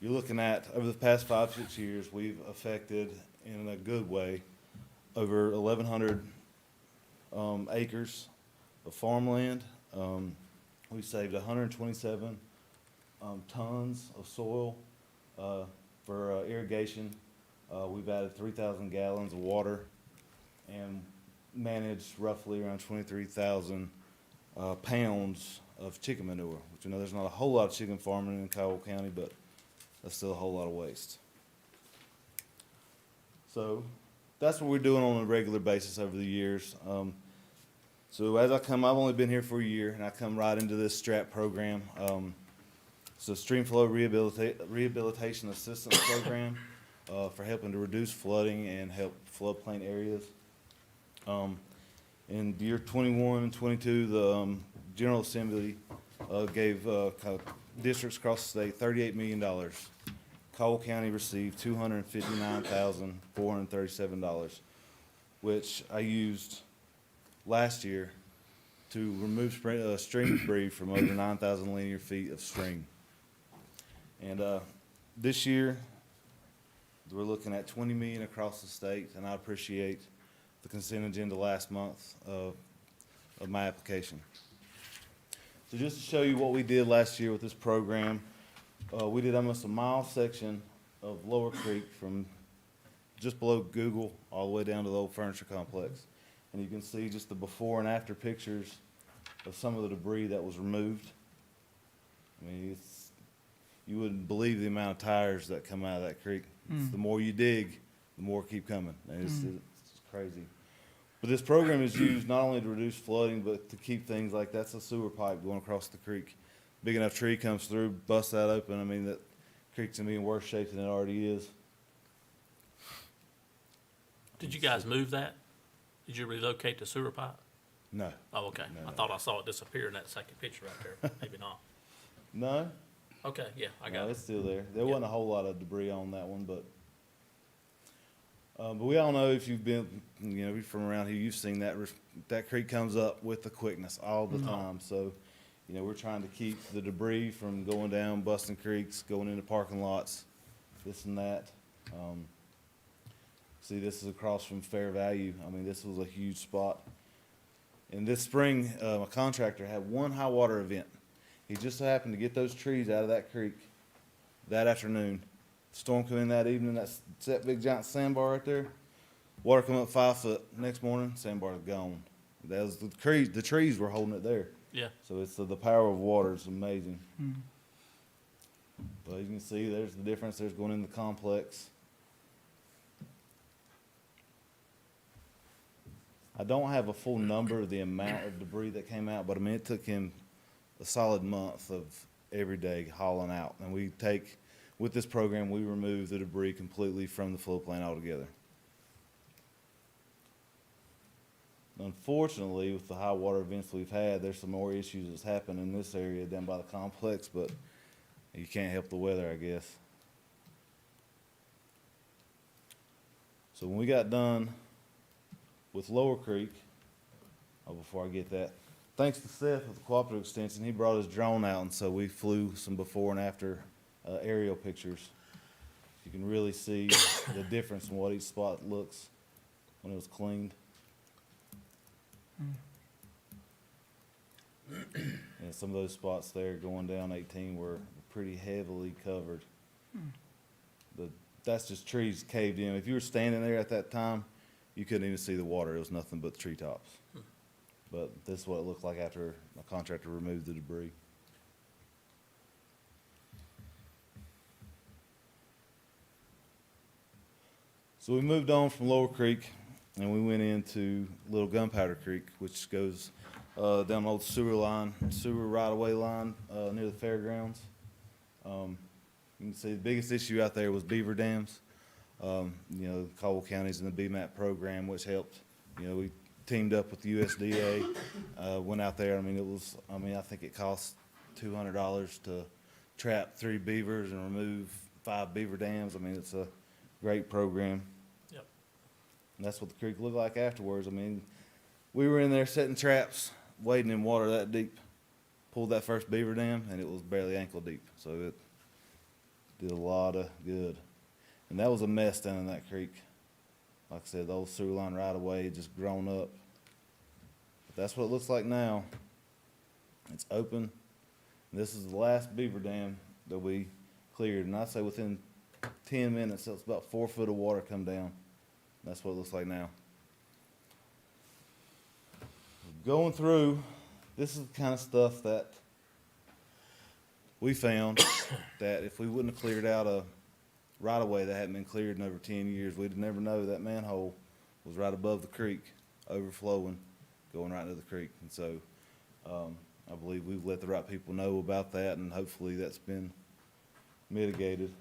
you're looking at, over the past 5-6 years, we've affected, in a good way, over 1,100 acres of farmland. We saved 127 tons of soil for irrigation. We've added 3,000 gallons of water and managed roughly around 23,000 pounds of chicken manure, which, you know, there's not a whole lot of chicken farming in Caldwell County, but that's still a whole lot of waste. So that's what we're doing on a regular basis over the years. So as I've only been here for a year, and I come right into this STRAP program. It's a streamflow rehabilitation assistance program for helping to reduce flooding and help floodplain areas. In year 21 and 22, the General Assembly gave kind of districts across the state $38 million. Caldwell County received $259,437, which I used last year to remove stream debris from over 9,000 linear feet of stream. And this year, we're looking at $20 million across the state, and I appreciate the consent agenda last month of my application. So just to show you what we did last year with this program, we did almost a mile section of Lower Creek from just below Google all the way down to the old furniture complex. And you can see just the before and after pictures of some of the debris that was removed. I mean, you wouldn't believe the amount of tires that come out of that creek. The more you dig, the more keep coming. And it's crazy. But this program is used not only to reduce flooding, but to keep things like that's a sewer pipe going across the creek. Big enough tree comes through, busts that open. I mean, that creek's gonna be in worse shape than it already is. Did you guys move that? Did you relocate the sewer pipe? No. Oh, okay. No. I thought I saw it disappear in that second picture right there. Maybe not. No? Okay, yeah, I No, got it's it. still there. There wasn't a whole lot of debris on that one, but we all know, if you've been, you know, from around here, you've seen that creek comes up with the quickness all the time. So, you know, we're trying to keep the debris from going down, busting creeks, going into parking lots, this and that. See, this is across from Fair Value. I mean, this was a huge spot. And this spring, a contractor had one high water event. He just happened to get those trees out of that creek that afternoon. Storm come in that evening, that big giant sandbar right there. Water come up 5 foot. Next morning, sandbar's gone. That was the trees were holding it there. Yeah. So it's the power of water is amazing. But you can see there's the difference. There's going in the complex. I don't have a full number of the amount of debris that came out, but I mean, it took him a solid month of every day hauling out. And with this program, we remove the debris completely from the floodplain altogether. Unfortunately, with the high water events we've had, there's some more issues that's happened in this area down by the complex, but you can't help the weather, I guess. So when we got done with Lower Creek, before I get that, thanks to Seth with the Cooperative Extension, he brought his drone out, and so we flew some before and after aerial pictures. You can really see the difference in what each spot looks when it was cleaned. And some of those spots there going down 18 were pretty heavily covered. That's just trees caved in. If you were standing there at that time, you couldn't even see the water. It was nothing but treetops. But this is what it looked like after my contractor removed the debris. So we moved on from Lower Creek, and we went into Little Gunpowder Creek, which goes down an old sewer right-of-way line near the fairgrounds. You can see the biggest issue out there was beaver dams. You know, Caldwell County's in the BMAP program, which helped. You know, we teamed up with the USDA, went out there. I think it cost $200 to trap 3 beavers and remove 5 beaver dams. I mean, it's a great program. Yep. And that's what the creek looked like afterwards. I mean, we were in there setting traps, wading in water that deep, pulled that first beaver dam, and it was barely ankle deep. So it did a lot of good. And that was a mess down in that creek. Like I said, the old sewer line right away just grown up. But that's what it looks like now. It's open. This is the last beaver dam that we cleared. And I'd say within 10 minutes, it's about 4 foot of water come down. That's what it looks like now. Going through, this is the kind of stuff that we found that if we wouldn't have cleared out a right of way that hadn't been cleared in over 10 years, we'd never know that manhole was right above the creek, overflowing, going right into the creek. And so I believe we've let the right people know about that, and hopefully that's been mitigated.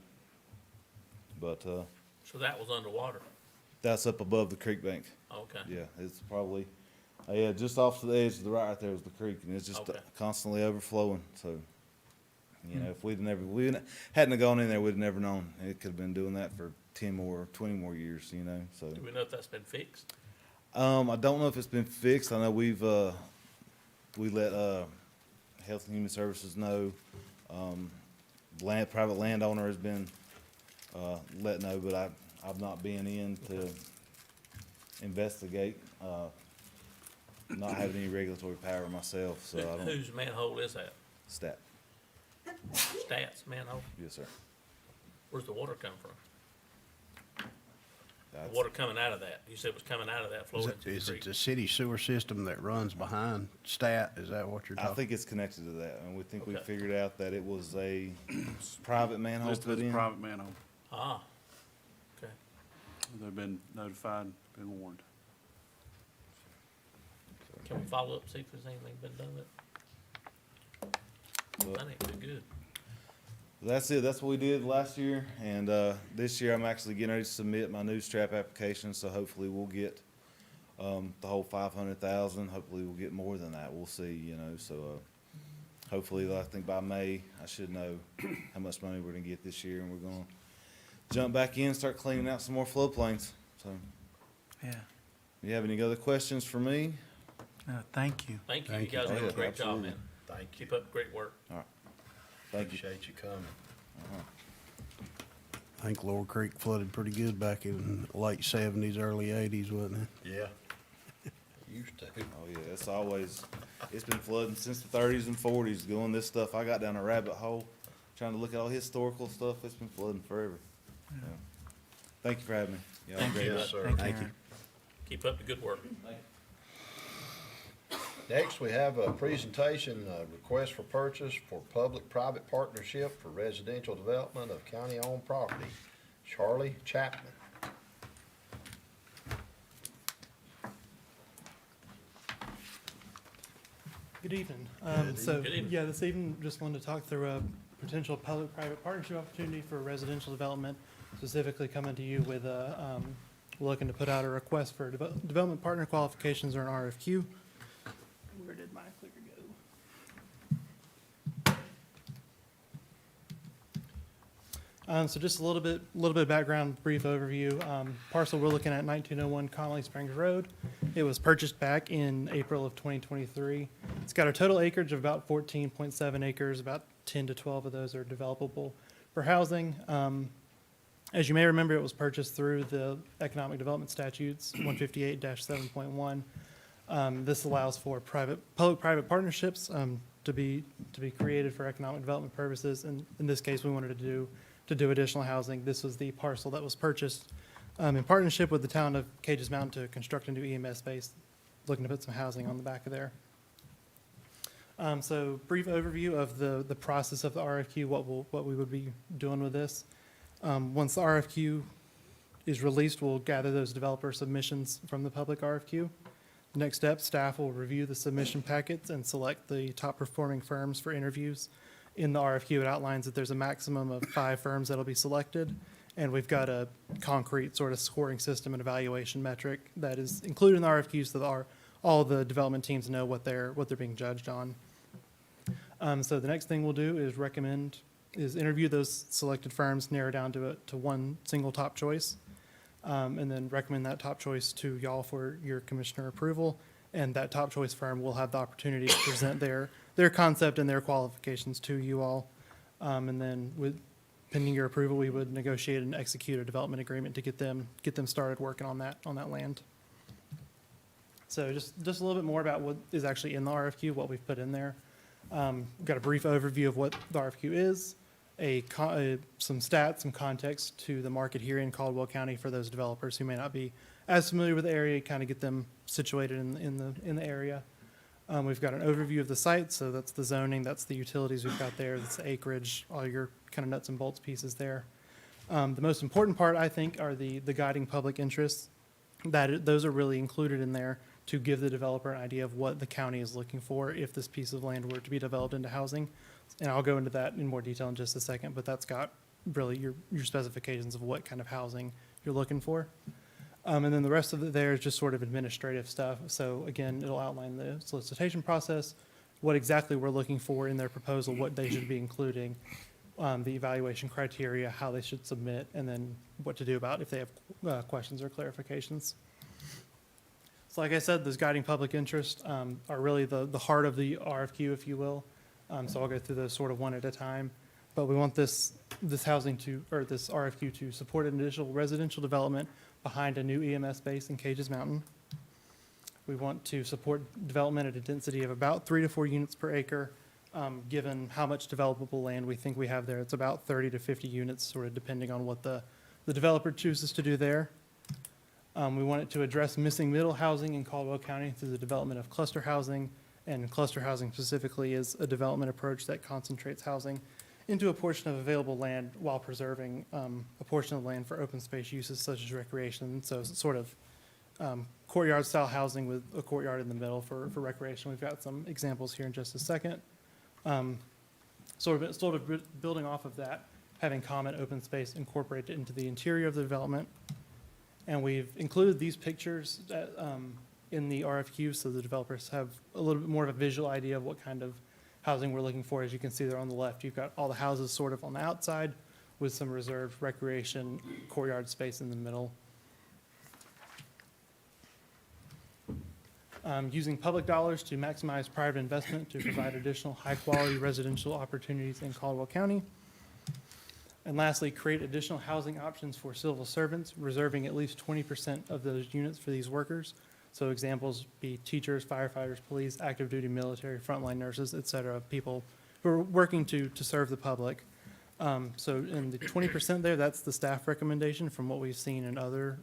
But So that was underwater? that's up above the creek bank. Okay. Yeah, it's probably, yeah, just off to the edge of the right there was the creek, and it's just Okay. constantly overflowing. So, you know, if we hadn't have gone in there, we'd have never known. It could have been doing that for 10 more, 20 more years, you know, so. Do we know if that's been fixed? I don't know if it's been fixed. I know we let Health and Human Services know. Private landowner has been let know, but I've not been in to investigate. Not having any regulatory power myself, so I don't. Whose manhole is that? Stat. Stats manhole? Yes, sir. Where's the water come from? That's- The water coming out of that? You said it was coming out of that, flowing into the Is it creek? the city sewer system that runs behind Stat? Is that what you're I talking? think it's connected to that, and we think we Okay. figured out that it was a private manhole Listed put as in. private manhole. Ah, okay. They've been notified, been warned. Can we follow up, see if there's anything been done that? Well, That ain't too good. That's it. That's what we did last year, and this year I'm actually getting ready to submit my new strap application. So hopefully we'll get the whole 500,000. Hopefully we'll get more than that. We'll see. You know, so hopefully I think by May I should know how much money we're gonna get this year, and we're gonna jump back in, start cleaning out some more floodplains. So, Yeah, you have any other questions for me? thank you. Thank you. You Thank you. guys are doing Oh, a yeah, great job, absolutely. man. Thank you. Keep up the great work. Thank you. Appreciate you coming. I think Lower Creek flooded pretty good back in the late 70s, early 80s, wasn't it? Yeah. Used to. Oh yeah, it's been flooding since the 30s and 40s. Doing this stuff, I got down a rabbit hole trying to look at all historical stuff. It's been flooding forever. Yeah. Thank you for having me. Y'all have a great Yes, night. sir. Thank Thank you. Aaron. Keep up the good work. Next, we have a presentation, request for purchase for public-private partnership for residential development of county-owned property. Charlie Chapman. Good evening. Good evening. Yeah, this evening, just wanted to talk through a potential public-private partnership opportunity for residential development, specifically coming to you with a We're looking to put out a request for development partner qualifications or an RFQ. Where did my clicker go? So just a little bit of background, brief overview. Parcel we're looking at 1901 Connolly Springs Road. It was purchased back in April of 2023. It's got a total acreage of about 14.7 acres. About 10 to 12 of those are developable for housing. As you may remember, it was purchased through the Economic Development Statutes 158-7.1. This allows for public-private partnerships to be created for economic development purposes. And in this case, we wanted to do additional housing. This was the parcel that was purchased in partnership with the town of Cages Mountain to construct a new EMS space, looking to put some housing on the back of there. So brief overview of the process of the RFQ, what we would be doing with this. Once the RFQ is released, we'll gather those developer submissions from the public RFQ. The next step, staff will review the submission packets and select the top performing firms for interviews. In the RFQ, it outlines that there's a maximum of 5 firms that'll be selected, and we've got a concrete sort of scoring system and evaluation metric that is included in the RFQ so that all the development teams know what they're being judged on. So the next thing we'll do is interview those selected firms, narrow down to one single top choice, and then recommend that top choice to y'all for your commissioner approval. And that top choice firm will have the opportunity to present their concept and their qualifications to you all. And then pending your approval, we would negotiate and execute a development agreement to get them started working on that land. So just a little bit more about what is actually in the RFQ, what we've put in there. We've got a brief overview of what the RFQ is, some stats, some context to the market here in Caldwell County for those developers who may not be as familiar with the area, kind of get them situated in the area. We've got an overview of the site, so that's the zoning, that's the utilities we've got there, that's the acreage, all your kind of nuts and bolts pieces there. The most important part, I think, are the guiding public interests. Those are really included in there to give the developer an idea of what the county is looking for if this piece of land were to be developed into housing. And I'll go into that in more detail in just a second, but that's got really your specifications of what kind of housing you're looking for. And then the rest of it there is just sort of administrative stuff. So again, it'll outline the solicitation process, what exactly we're looking for in their proposal, what they should be including, the evaluation criteria, how they should submit, and then what to do about if they have questions or clarifications. So like I said, those guiding public interests are really the heart of the RFQ, if you will. So I'll go through those sort of one at a time. But we want this RFQ to support an additional residential development behind a new EMS base in Cages Mountain. We want to support development at a density of about 3 to 4 units per acre. Given how much developable land we think we have there, it's about 30 to 50 units, sort of depending on what the developer chooses to do there. We want it to address missing middle housing in Caldwell County through the development of cluster housing, and cluster housing specifically is a development approach that concentrates housing into a portion of available land while preserving a portion of the land for open space uses such as recreation. So it's sort of courtyard style housing with a courtyard in the middle for recreation. We've got some examples here in just a second. Sort of building off of that, having common open space incorporated into the interior of the development. And we've included these pictures in the RFQ so the developers have a little bit more of a visual idea of what kind of housing we're looking for. As you can see there on the left, you've got all the houses sort of on the outside with some reserved recreation courtyard space in the middle. Using public dollars to maximize private investment to provide additional high-quality residential opportunities in Caldwell County. And lastly, create additional housing options for civil servants, reserving at least 20% of those units for these workers. So examples be teachers, firefighters, police, active duty military, frontline nurses, et cetera, people who are working to serve the public. So in the 20% there, that's the staff recommendation from what we've seen in other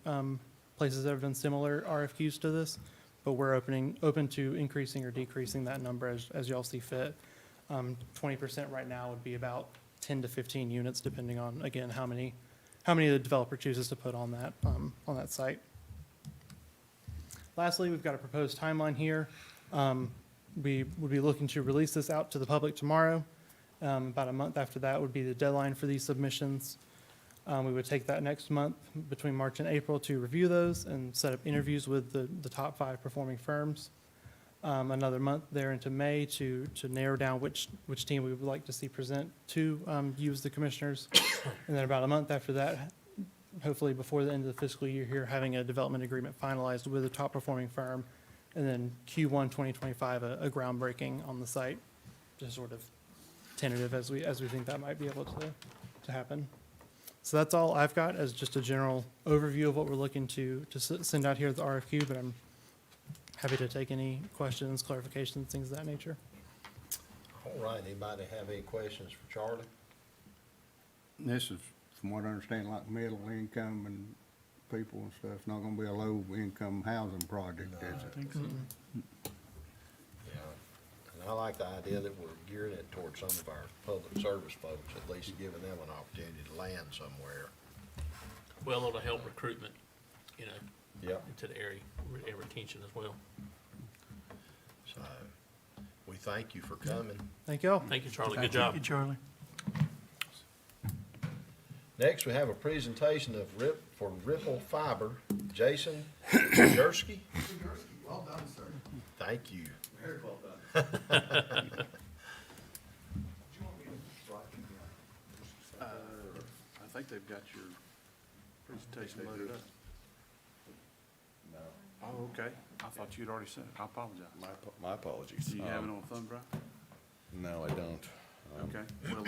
places that have done similar RFQs to this. But we're open to increasing or decreasing that number as y'all see fit. 20% right now would be about 10 to 15 units, depending on, again, how many the developer chooses to put on that site. Lastly, we've got a proposed timeline here. We would be looking to release this out to the public tomorrow. About a month after that would be the deadline for these submissions. We would take that next month between March and April to review those and set up interviews with the top 5 performing firms. Another month there into May to narrow down which team we would like to see present to you as the commissioners. And then about a month after that, hopefully before the end of the fiscal year here, having a development agreement finalized with a top performing firm. And then Q1 2025, a groundbreaking on the site, just sort of tentative as we think that might be able to happen. So that's all I've got as just a general overview of what we're looking to send out here at the RFQ, but I'm happy to take any questions, clarifications, things of that nature. All right, anybody have any questions for Charlie? This is, from what I understand, like middle income and people and stuff, not gonna be a low income housing project, is it? Yeah, and I like the idea that we're gearing it towards some of our public service folks, at least giving them an opportunity to land somewhere. Well, it'll help recruitment, you know, Yep. into the area and retention as well. So, we thank you for coming. Thank y'all. Thank you, Charlie. Good job. Thank you, Charlie. Next, we have a presentation of Ripple Fiber, Jason Gursky. Well done, sir. Thank you. Very well done. I think they've got your presentation loaded up. No, Oh, okay. I thought you'd already said it. I apologize. my apologies. Do you have it on thumb drive? No, I don't. Okay, well,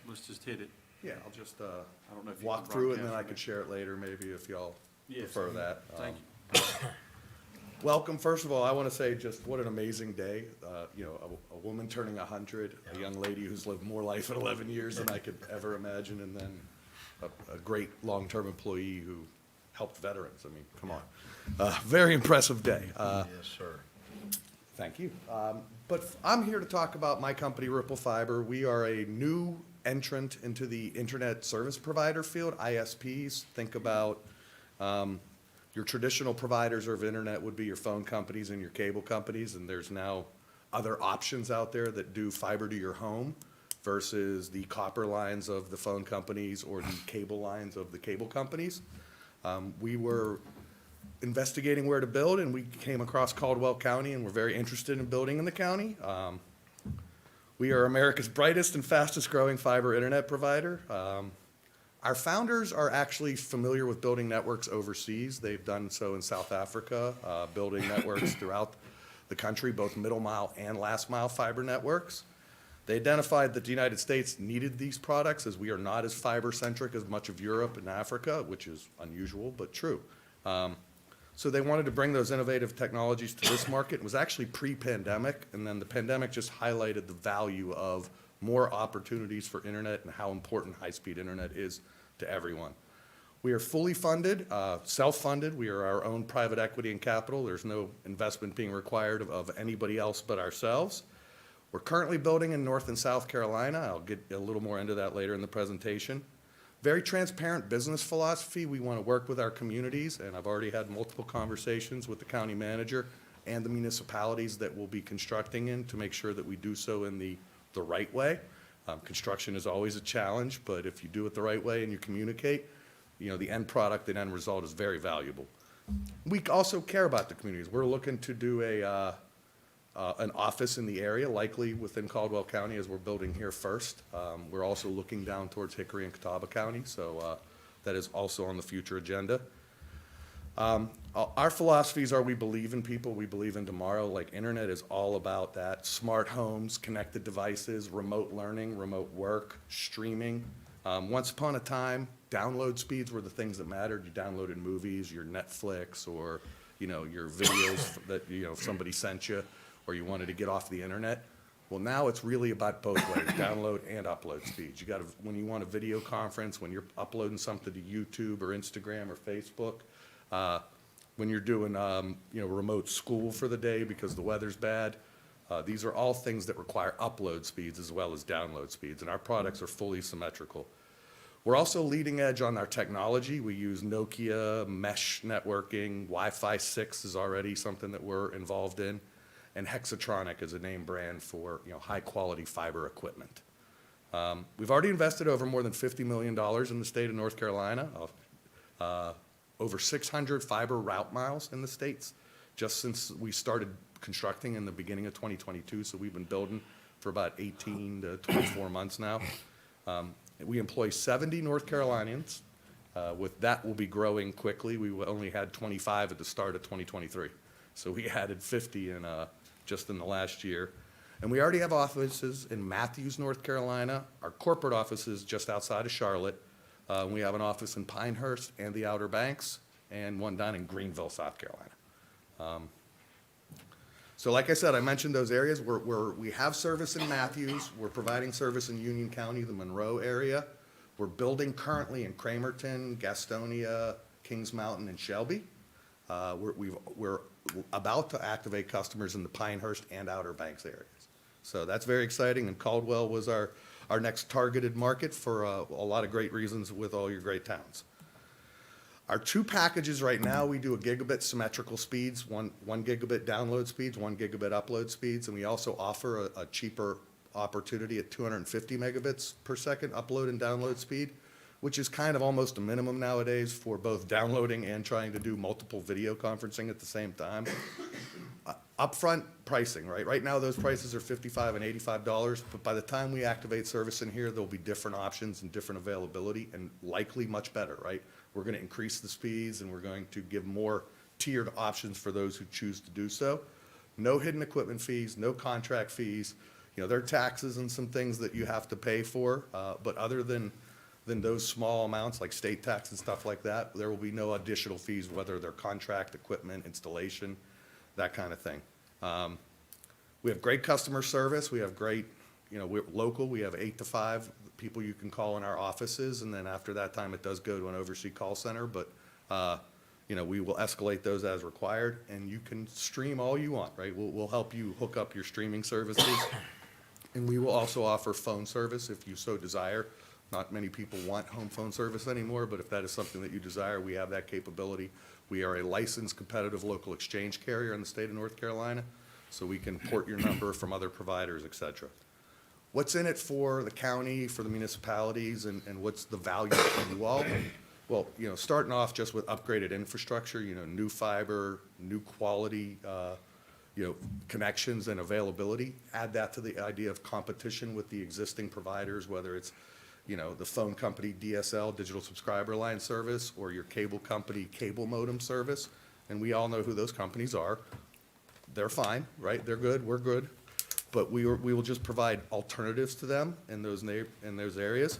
let's just hit it. Yeah, I'll just, I don't know if you walk can through it, and then broadcast I could it. share it later, maybe, if y'all Yes. prefer that. Thank you. Welcome, first of all, I want to say just what an amazing day. You know, a woman turning 100, a young lady who's lived more life in 11 years than I could ever imagine, and then a great long-term employee who helped veterans. I mean, come on. Very impressive day. Yes, sir. Thank you. But I'm here to talk about my company, Ripple Fiber. We are a new entrant into the internet service provider field, ISPs. Think about your traditional providers of internet would be your phone companies and your cable companies, and there's now other options out there that do fiber to your home versus the copper lines of the phone companies or the cable lines of the cable companies. We were investigating where to build, and we came across Caldwell County, and we're very interested in building in the county. We are America's brightest and fastest growing fiber internet provider. Our founders are actually familiar with building networks overseas. They've done so in South Africa, building networks throughout the country, both middle mile and last mile fiber networks. They identified that the United States needed these products, as we are not as fiber centric as much of Europe and Africa, which is unusual but true. So they wanted to bring those innovative technologies to this market. It was actually pre-pandemic, and then the pandemic just highlighted the value of more opportunities for internet and how important high-speed internet is to everyone. We are fully funded, self-funded. We are our own private equity and capital. There's no investment being required of anybody else but ourselves. We're currently building in North and South Carolina. I'll get a little more into that later in the presentation. Very transparent business philosophy. We want to work with our communities, and I've already had multiple conversations with the county manager and the municipalities that we'll be constructing in to make sure that we do so in the right way. Construction is always a challenge, but if you do it the right way and you communicate, you know, the end product, the end result is very valuable. We also care about the communities. We're looking to do an office in the area, likely within Caldwell County, as we're building here first. We're also looking down towards Hickory and Catawba County, so that is also on the future agenda. Our philosophies are we believe in people, we believe in tomorrow. Like, internet is all about that. Smart homes, connected devices, remote learning, remote work, streaming. Once upon a time, download speeds were the things that mattered. You downloaded movies, your Netflix, or, you know, your videos that, you know, somebody sent you, or you wanted to get off the internet. Well, now it's really about both ways, download and upload speeds. You got to, when you want a video conference, when you're uploading something to YouTube or Instagram or Facebook, when you're doing, you know, remote school for the day because the weather's bad, these are all things that require upload speeds as well as download speeds, and our products are fully symmetrical. We're also leading edge on our technology. We use Nokia mesh networking. Wi-Fi 6 is already something that we're involved in. And Hexatronic is a name brand for, you know, high quality fiber equipment. We've already invested over more than $50 million in the state of North Carolina, over 600 fiber route miles in the states, just since we started constructing in the beginning of 2022. So we've been building for about 18 to 24 months now. We employ 70 North Carolinians. With that, we'll be growing quickly. We only had 25 at the start of 2023. So we added 50 in, just in the last year. And we already have offices in Matthews, North Carolina. Our corporate office is just outside of Charlotte. We have an office in Pinehurst and the Outer Banks, and one down in Greenville, South Carolina. So like I said, I mentioned those areas. We have service in Matthews. We're providing service in Union County, the Monroe area. We're building currently in Cramerton, Gastonia, Kings Mountain, and Shelby. We're about to activate customers in the Pinehurst and Outer Banks areas. So that's very exciting, and Caldwell was our next targeted market for a lot of great reasons with all your great towns. Our two packages right now, we do a gigabit symmetrical speeds, one gigabit download speeds, 1 gigabit upload speeds, and we also offer a cheaper opportunity at 250 megabits per second upload and download speed, which is kind of almost a minimum nowadays for both downloading and trying to do multiple video conferencing at the same time. Upfront pricing, right? Right now, those prices are $55 and $85, but by the time we activate service in here, there'll be different options and different availability, and likely much better, right? We're gonna increase the speeds, and we're going to give more tiered options for those who choose to do so. No hidden equipment fees, no contract fees. You know, there are taxes and some things that you have to pay for, but other than those small amounts like state tax and stuff like that, there will be no additional fees, whether they're contract, equipment, installation, that kind of thing. We have great customer service. We have great, we're local. We have 8 to 5 people you can call in our offices, and then after that time, it does go to an overseas call center, but, we will escalate those as required, and you can stream all you want, right? We'll help you hook up your streaming services, and we will also offer phone service if you so desire. Not many people want home phone service anymore, but if that is something that you desire, we have that capability. We are a licensed competitive local exchange carrier in the state of North Carolina, so we can port your number from other providers, et cetera. What's in it for the county, for the municipalities, and what's the value to you all? Well, starting off just with upgraded infrastructure, new fiber, new quality, connections and availability. Add that to the idea of competition with the existing providers, whether it's the phone company DSL, digital subscriber line service, or your cable company cable modem service. And we all know who those companies are. They're fine, right? They're good, we're good. But we will just provide alternatives to them in those areas.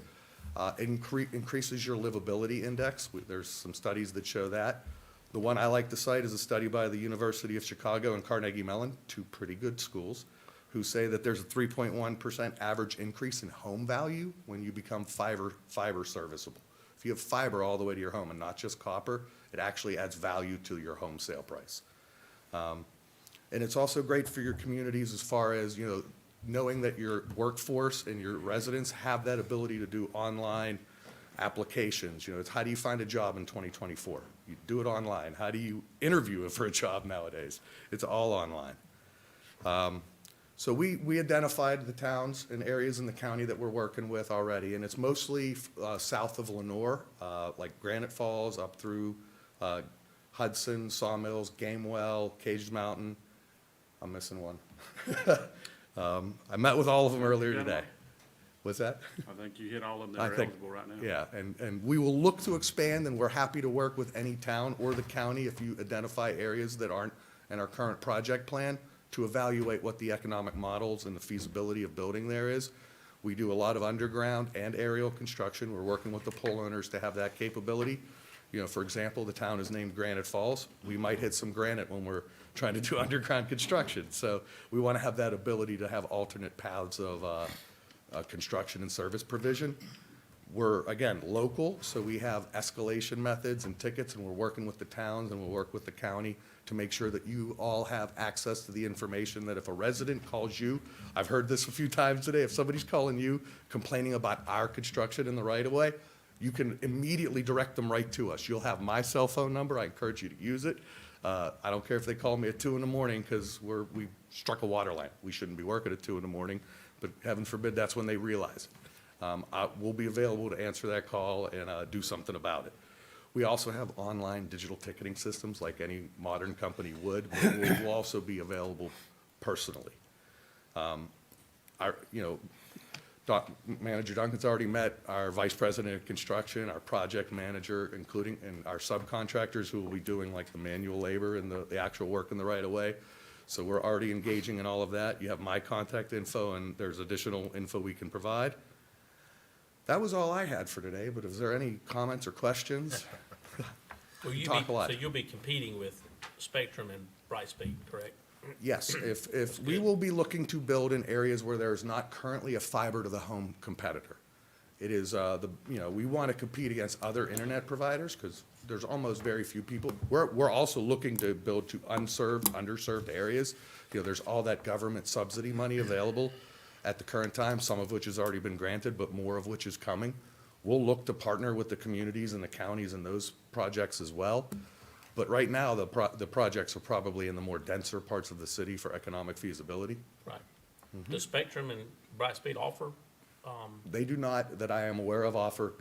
Increases your livability index. There's some studies that show that. The one I like to cite is a study by the University of Chicago and Carnegie Mellon, two pretty good schools, who say that there's a 3.1% average increase in home value when you become fiber serviceable. If you have fiber all the way to your home and not just copper, it actually adds value to your home sale price. And it's also great for your communities as far as, knowing that your workforce and your residents have that ability to do online applications. It's how do you find a job in 2024? You do it online. How do you interview for a job nowadays? It's all online. So we identified the towns and areas in the county that we're working with already, and it's mostly south of Lenoir, like Granite Falls up through Hudson, Sawmills, Gamewell, Caged Mountain. I'm missing one. I met with all of them earlier today. What's that? I think you hit all of them that are eligible right now. Yeah, and we will look to expand, and we're happy to work with any town or the county if you identify areas that aren't in our current project plan to evaluate what the economic models and the feasibility of building there is. We do a lot of underground and aerial construction. We're working with the pole owners to have that capability. For example, the town is named Granite Falls. We might hit some granite when we're trying to do underground construction. So we want to have that ability to have alternate paths of construction and service provision. We're, again, local, so we have escalation methods and tickets, and we're working with the towns and we'll work with the county to make sure that you all have access to the information that if a resident calls you, I've heard this a few times today, if somebody's calling you complaining about our construction in the right-of-way, you can immediately direct them right to us. You'll have my cell phone number. I encourage you to use it. I don't care if they call me at 2 in the morning because we struck a water line. We shouldn't be working at 2 in the morning, but heaven forbid that's when they realize it. We'll be available to answer that call and do something about it. We also have online digital ticketing systems like any modern company would, but we'll also be available personally. Manager Duncan's already met our vice president of construction, our project manager, including, and our subcontractors who will be doing like the manual labor and the actual work in the right of way. So we're already engaging in all of that. You have my contact info, and there's additional info we can provide. That was all I had for today, but is there any comments or questions? Will you Talk a lot. So you'll be competing with Spectrum and Brightspeed, correct? Yes, if we will be looking to build in areas where there's not currently a fiber to the home competitor. It is, we want to compete against other internet providers because there's almost very few people. We're also looking to build to underserved areas. There's all that government subsidy money available at the current time, some of which has already been granted, but more of which is coming. We'll look to partner with the communities and the counties in those projects as well. But right now, the projects are probably in the more denser parts of the city for economic feasibility. Right. Does Spectrum and Brightspeed offer, They do not, that I am aware of, offer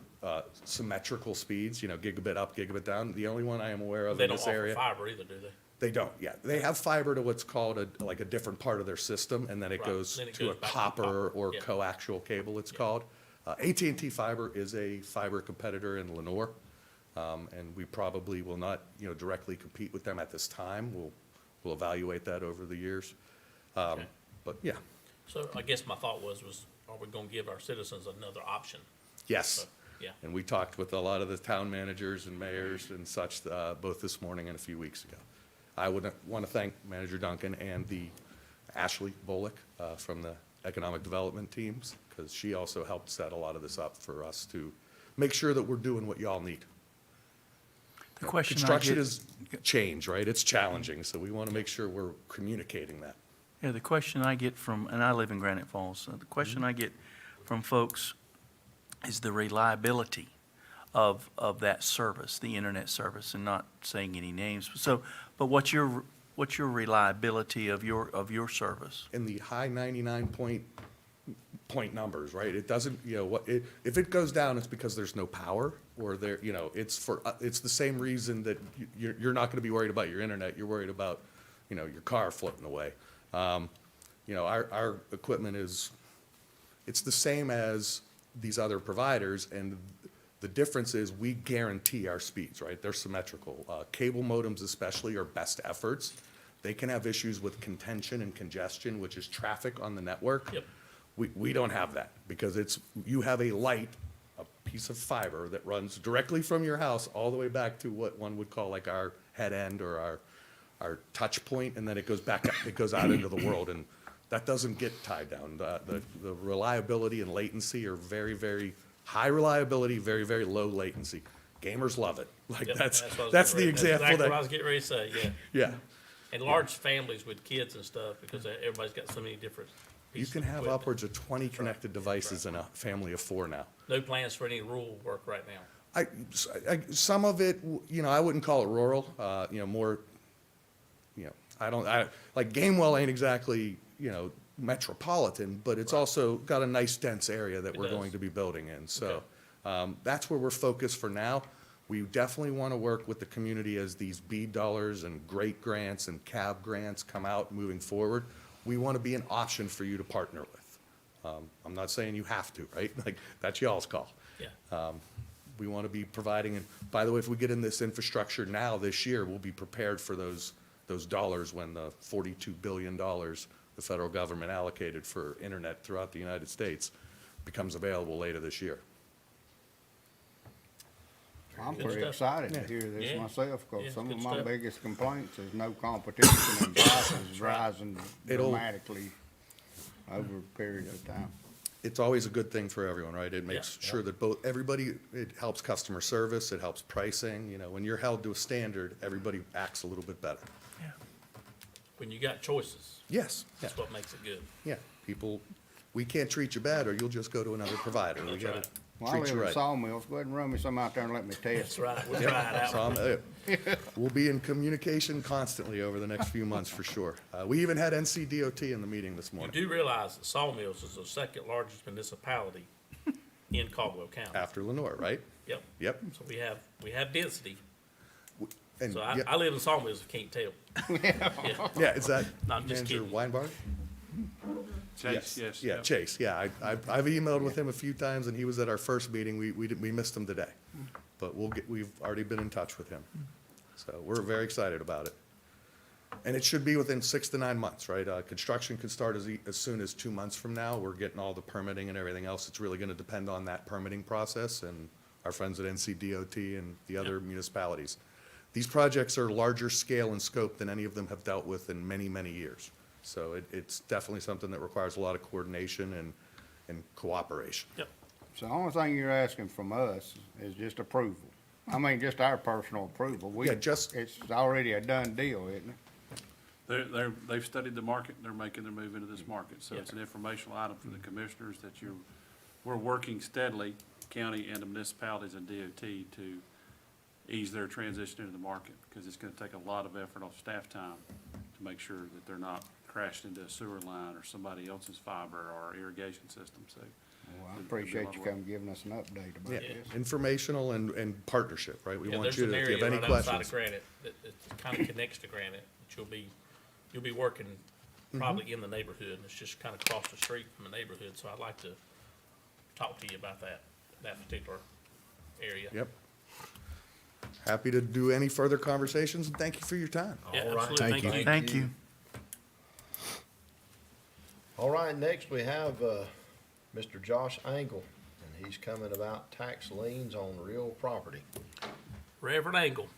symmetrical speeds, gigabit up, gigabit down. The only one I am aware of they in don't this offer area. fiber either, do they? They don't, yeah. They have fiber to what's called a different part of their system, and then it Right. goes Then it to goes a back to copper copper. or Yeah. coaxial cable, it's called. AT&T Fiber is a fiber competitor in Lenore, and we probably will not, directly compete with them at this time. We'll evaluate that over the years. Okay. But, yeah, So I guess my thought was, are we gonna give our citizens another option? yes. So, yeah. And we talked with a lot of the town managers and mayors and such, both this morning and a few weeks ago. I would want to thank Manager Duncan and the Ashley Bullock from the economic development teams, because she also helped set a lot of this up for us to make sure that we're doing what y'all need. The question I Construction get, is change, right? It's challenging, so we want to make sure we're communicating that. yeah, the question I get from, and I live in Granite Falls, so the question I get from folks is the reliability of that service, the internet service, and not saying any names. So, but what's your reliability of your service? In the high 99 point numbers, right? It doesn't, if it goes down, it's because there's no power, or it's the same reason that you're not gonna be worried about your internet, you're worried about, your car floating away. Our equipment it's the same as these other providers, and the difference is we guarantee our speeds, right? They're symmetrical. Cable modems especially are best efforts. They can have issues with contention and congestion, which is traffic on the network. Yep. We don't have that, because you have a light, a piece of fiber that runs directly from your house all the way back to what one would call like our head end or our touch point, and then it goes back, it goes out into the world, and that doesn't get tied down. The reliability and latency are very, very high reliability, very, very low latency. Gamers love it. Like, Yep, that's what I was the getting ready- example exactly that. what I was getting ready to say, yeah. Yeah. And large families with kids and stuff, because everybody's got so many different You pieces can of have equipment. upwards of 20 connected devices in a family of 4 now. No plans for any rural work right now. Some of it, I wouldn't call it rural, more, like Gamewell ain't exactly, metropolitan, but it's also got a nice dense area that It we're does. going to be building in. So, that's where we're focused for now. We definitely want to work with the community as these BEAD dollars and great grants and CAB grants come out moving forward. We want to be an option for you to partner with. I'm not saying you have to, right? Like, that's y'all's call. Yeah. We want to be providing, and by the way, if we get in this infrastructure now this year, we'll be prepared for those dollars when the $42 billion the federal government allocated for internet throughout the United States becomes available later this year. I'm Good pretty stuff. excited to hear this Yeah. myself, Yeah, because some good of my stuff. biggest complaints is no competition and prices rising It'll- dramatically over a period of time. It's always a good thing for everyone, right? It makes Yeah. sure that it helps customer service, it helps pricing. When you're held to a standard, everybody acts a little bit better. When you got choices, Yes, yeah, that's what makes it good. yeah. People, we can't treat you bad, or you'll just go to another provider. We That's gotta right. Well, I treat live you in right. Sawmills, go ahead and run me some out there and let me That's test. right, we'll try it So out. we'll be in communication constantly over the next few months for sure. We even had NCDOT in the meeting this You morning. do realize that Sawmills is the second largest municipality in Caldwell County. after Lenore, right? Yep. Yep. So we have density. And So yeah, I live in Sawmills, if you can't tell. yeah, is that No, I'm just Manager kidding. Weinbart? Chase, yes. Yeah, Chase, yeah, I've emailed with him a few times, and he was at our first meeting, we missed him today. But we've already been in touch with him, so we're very excited about it. And it should be within 6 to 9 months, right? Construction could start as soon as 2 months from now, we're getting all the permitting and everything else, it's really gonna depend on that permitting process and our friends at NCDOT and the other municipalities. These projects are larger scale and scope than any of them have dealt with in many, many years. So it's definitely something that requires a lot of coordination and cooperation. Yep. So the only thing you're asking from us is just approval. I mean, just our personal approval. Yeah, just- It's already a done deal, isn't it? They've studied the market, they're making their move into this market, so it's an informational item for the commissioners that we're working steadily, county and the municipalities and DOT to ease their transition into the market, because it's gonna take a lot of effort on staff time to make sure that they're not crashed into a sewer line or somebody else's fiber or irrigation system, so. Well, I appreciate you coming giving us an update about Yeah, this. informational and partnership, right? We Yeah, want there's you an to, if you area have any right outside questions. of Granite that kind of connects to Granite, that you'll be working probably in the neighborhood, and it's just kind of across the street from the neighborhood, so I'd like to talk to you about that particular area. Yep. Happy to do any further conversations, and thank you for your time. Yeah, All right. absolutely. Thank you. Thank you. All right, next we have, Mr. Josh Angle, and he's coming about tax liens on real property. Reverend Angle.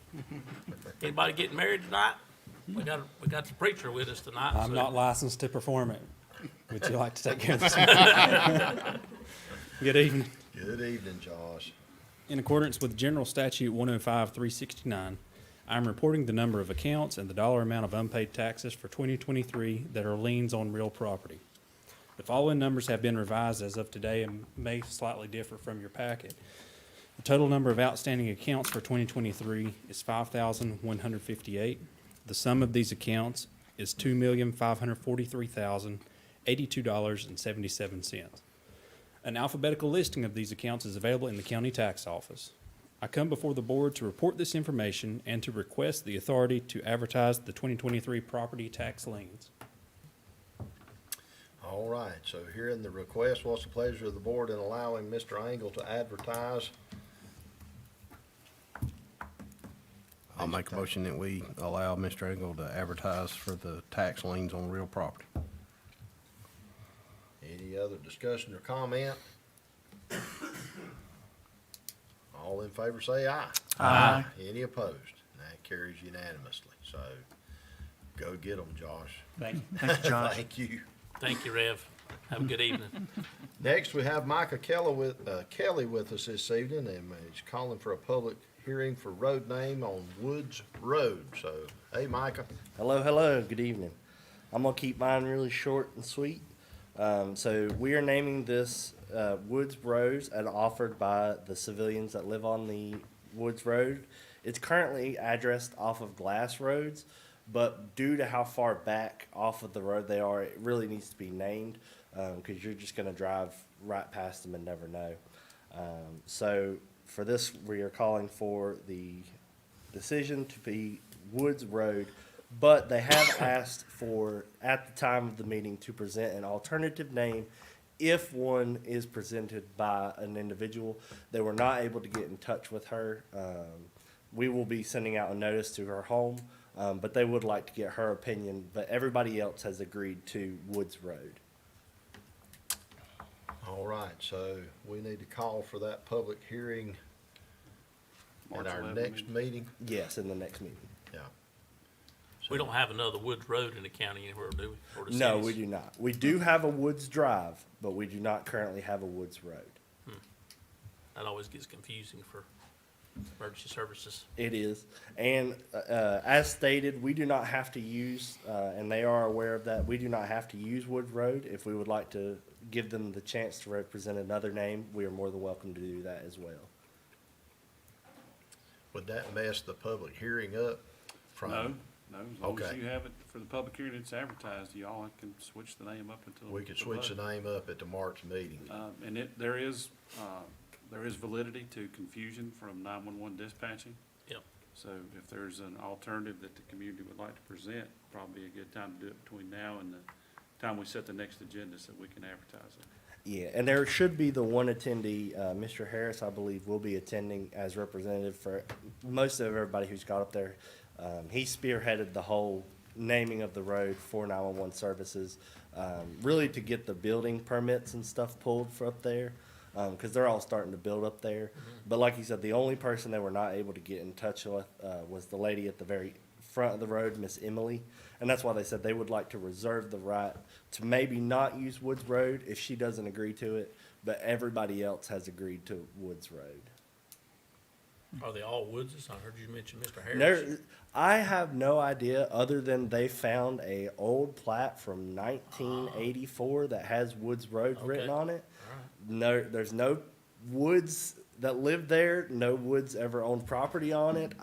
Anybody getting married tonight? We got the preacher with us tonight. I'm so- not licensed to perform it. Would you like to take care of this? Good evening. Good evening, Josh. In accordance with General Statute 105-369, I'm reporting the number of accounts and the dollar amount of unpaid taxes for 2023 that are liens on real property. The following numbers have been revised as of today and may slightly differ from your packet. The total number of outstanding accounts for 2023 is 5,158. The sum of these accounts is $2,543,082.77. An alphabetical listing of these accounts is available in the county tax office. I come before the board to report this information and to request the authority to advertise the 2023 property tax liens. All right, so hearing the request, what's the pleasure of the board in allowing Mr. Angle to advertise? I'll make a motion that we allow Mr. Engel to advertise for the tax liens on real property. Any other discussion or comment? All in favor say aye. Aye. Any opposed? That carries unanimously, so go get them, Josh. Thank you. Thank you, Josh. Thank you. Thank you, Rev. Have a good evening. Next, we have Micah Kelly with us this evening, and he's calling for a public hearing for road name on Woods Road. So, hey, Micah. Hello, good evening. I'm gonna keep mine really short and sweet. So we are naming this Woods Road and offered by the civilians that live on the Woods Road. It's currently addressed off of Glass Roads, but due to how far back off of the road they are, it really needs to be named, because you're just gonna drive right past them and never know. So for this, we are calling for the decision to be Woods Road, but they have asked for, at the time of the meeting, to present an alternative name if one is presented by an individual. They were not able to get in touch with her. We will be sending out a notice to her home, but they would like to get her opinion, but everybody else has agreed to Woods Road. All right, so we need to call for that public hearing at March our 11th next meeting. Yes, in the next meeting. Yeah. We don't have another Woods Road in the county anywhere, do we? Or the No, cities? we do not. We do have a Woods Drive, but we do not currently have a Woods Road. That always gets confusing for emergency services. It is. And as stated, we do not have to use, and they are aware of that, we do not have to use Woods Road. If we would like to give them the chance to represent another name, we are more than welcome to do that as well. Would that mess the public hearing up from? No, No, as long as Okay. you have it for the public hearing, it's advertised, y'all can switch the name up until. We could switch the name up at the March meeting. And there is validity to confusion from 911 dispatching. Yep. So if there's an alternative that the community would like to present, probably a good time to do it between now and the time we set the next agenda so we can advertise it. Yeah, and there should be the one attendee, Mr. Harris, I believe, will be attending as representative for most of everybody who's got up there. He spearheaded the whole naming of the road for 911 services, really to get the building permits and stuff pulled for up there, because they're all starting to build up there. But like he said, the only person they were not able to get in touch with was the lady at the very front of the road, Miss Emily. And that's why they said they would like to reserve the right to maybe not use Woods Road if she doesn't agree to it, but everybody else has agreed to Woods Road. Are they all Woodses? I heard you mention Mr. Harris. There, I have no idea, other than they found a old plat from 1984 that has Woods Road written Okay. on it. No, there's no Woods that lived there. No Woods ever owned property on it.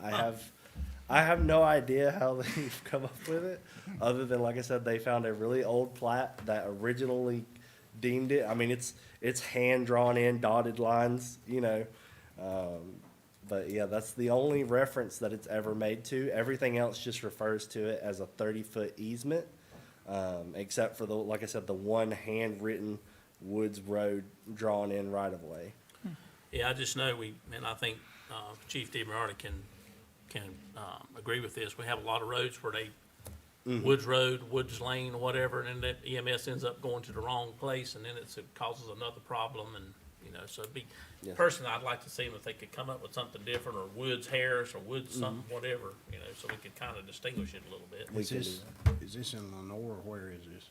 I have no idea how they've come up with it, other than, like I said, they found a really old plat that originally deemed it. I mean, it's hand drawn in dotted lines, you know. But yeah, that's the only reference that it's ever made to. Everything else just refers to it as a 30-foot easement, except for the, like I said, the one handwritten Woods Road drawn in right of way. Yeah, I just know and I think Chief DiMarti can agree with this. We have a lot of roads where they, Woods Road, Woods Lane, whatever, and then that EMS ends up going to the wrong place, and then it causes another problem, and, you know, so Yeah. personally, I'd like to see them if they could come up with something different, or Woods Harris, or Woods something, whatever, you know, so we could kind of distinguish it a little bit. Is this in Lenore, or where is this?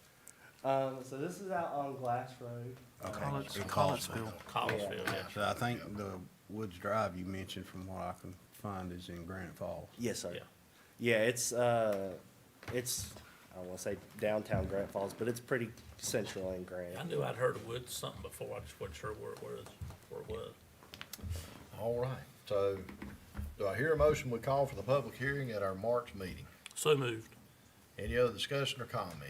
So this is out on Glass Road. In Collinsville. Collinsville, yeah. So I think the Woods Drive you mentioned, from what I can find, is in Granite Falls. Yes, sir. Yeah. Yeah, it's I don't want to say downtown Grant Falls, but it's pretty central in Grant. I knew I'd heard of Woods something before, I just wasn't sure where it was. All right, so do I hear a motion we call for the public hearing at our March meeting? So moved. Any other discussion or comment?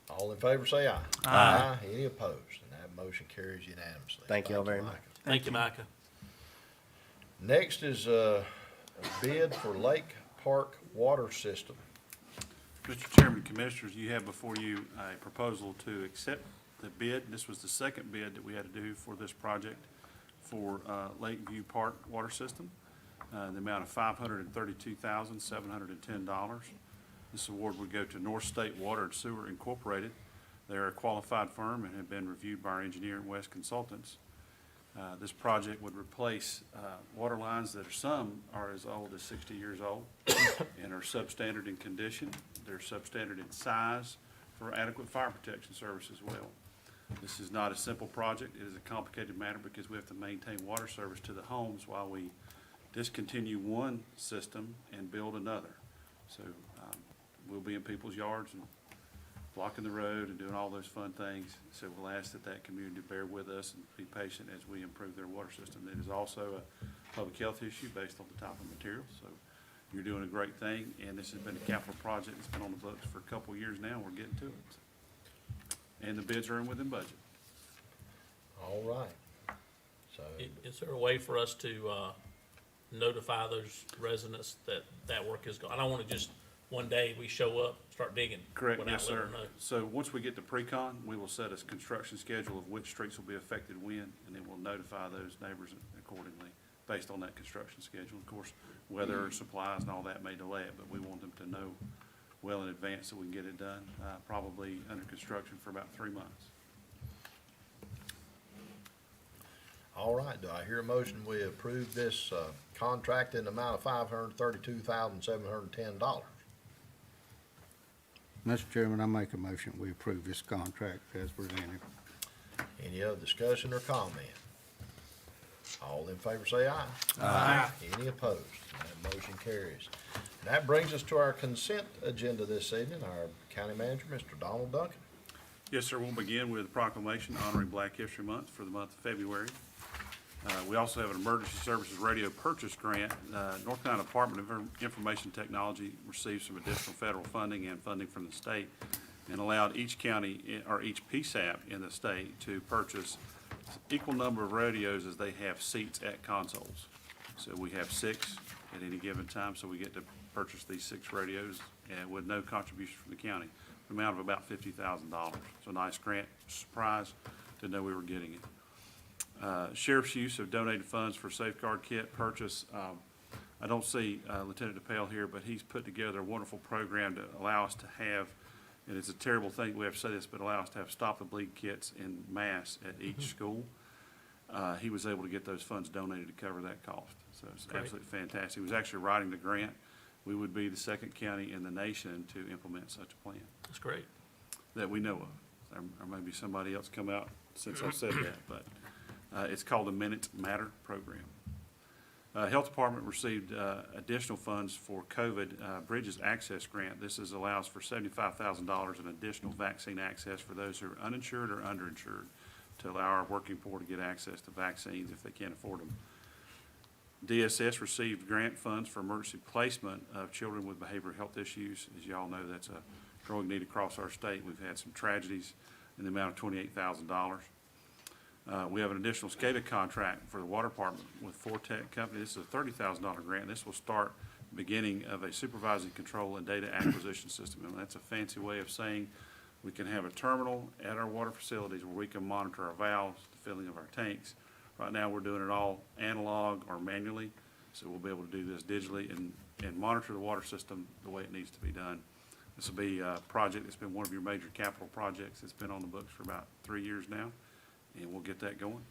All in favor say aye. Aye. Any opposed? And that motion carries unanimously. Thank you all very much. Micah. Thank you, Micah. Next is a bid for Lake Park Water System. Mr. Chairman, Commissioners, you have before you a proposal to accept the bid. This was the second bid that we had to do for this project for Lakeview Park Water System, the amount of $532,710. This award would go to North State Water and Sewer Incorporated. They're a qualified firm and have been reviewed by our engineer and West Consultants. This project would replace water lines that some are as old as 60 years old and are substandard in condition. They're substandard in size for adequate fire protection service as well. This is not a simple project. It is a complicated matter because we have to maintain water service to the homes while we discontinue one system and build another. So we'll be in people's yards and blocking the road and doing all those fun things. So we'll ask that community bear with us and be patient as we improve their water system. It is also a public health issue based on the type of material. So you're doing a great thing, and this has been a capital project that's been on the books for a couple of years now. We're getting to it. And the bids are in within budget. All right. So, Is there a way for us to notify those residents that work is going? I don't want to just, one day we show up, start digging. Correct, without yes, letting sir. them know. So once we get to pre-con, we will set a construction schedule of which streets will be affected when, and then we'll notify those neighbors accordingly based on that construction schedule. Of course, weather, supplies, and all that may delay it, but we want them to know well in advance so we can get it done, probably under construction for about 3 months. all right, do I hear a motion we approve this contract in the amount of $532,710? Mr. Chairman, I make a motion, we approve this contract as presented. Any other discussion or comment? All in favor say aye. Aye. Any opposed? That motion carries. And that brings us to our consent agenda this evening. Our county manager, Mr. Donald Duncan. Yes, sir. We'll begin with a proclamation honoring Black History Month for the month of February. We also have an emergency services radio purchase grant. North Carolina Department of Information Technology received some additional federal funding and funding from the state and allowed each county or each PSAP in the state to purchase equal number of radios as they have seats at consoles. So we have 6 at any given time, so we get to purchase these 6 radios and with no contribution from the county, the amount of about $50,000. So a nice grant, surprise, didn't know we were getting it. Sheriff's use of donated funds for safeguard kit purchase. I don't see Lieutenant DePail here, but he's put together a wonderful program to allow us to have, and it's a terrible thing we have to say this, but allow us to have stop the bleed kits in mass at each school. He was able to get those funds donated to cover that cost. So it's Great. absolutely fantastic. He was actually writing the grant. We would be the second county in the nation to implement such a plan That's great. that we know of. Or maybe somebody else come out since I've said that, but it's called the Minutes Matter Program. Health Department received additional funds for COVID Bridges Access Grant. This allows for $75,000 in additional vaccine access for those who are uninsured or underinsured to allow our working poor to get access to vaccines if they can't afford them. DSS received grant funds for emergency placement of children with behavioral health issues. As you all know, that's a growing need across our state. We've had some tragedies in the amount of $28,000. We have an additional SCADA contract for the water department with Fortech Company. This is a $30,000 grant. This will start the beginning of a supervising control and data acquisition system. And that's a fancy way of saying we can have a terminal at our water facilities where we can monitor our valves, the filling of our tanks. Right now, we're doing it all analog or manually, so we'll be able to do this digitally and monitor the water system the way it needs to be done. This will be a project that's been one of your major capital projects. It's been on the books for about 3 years now, and we'll get that going.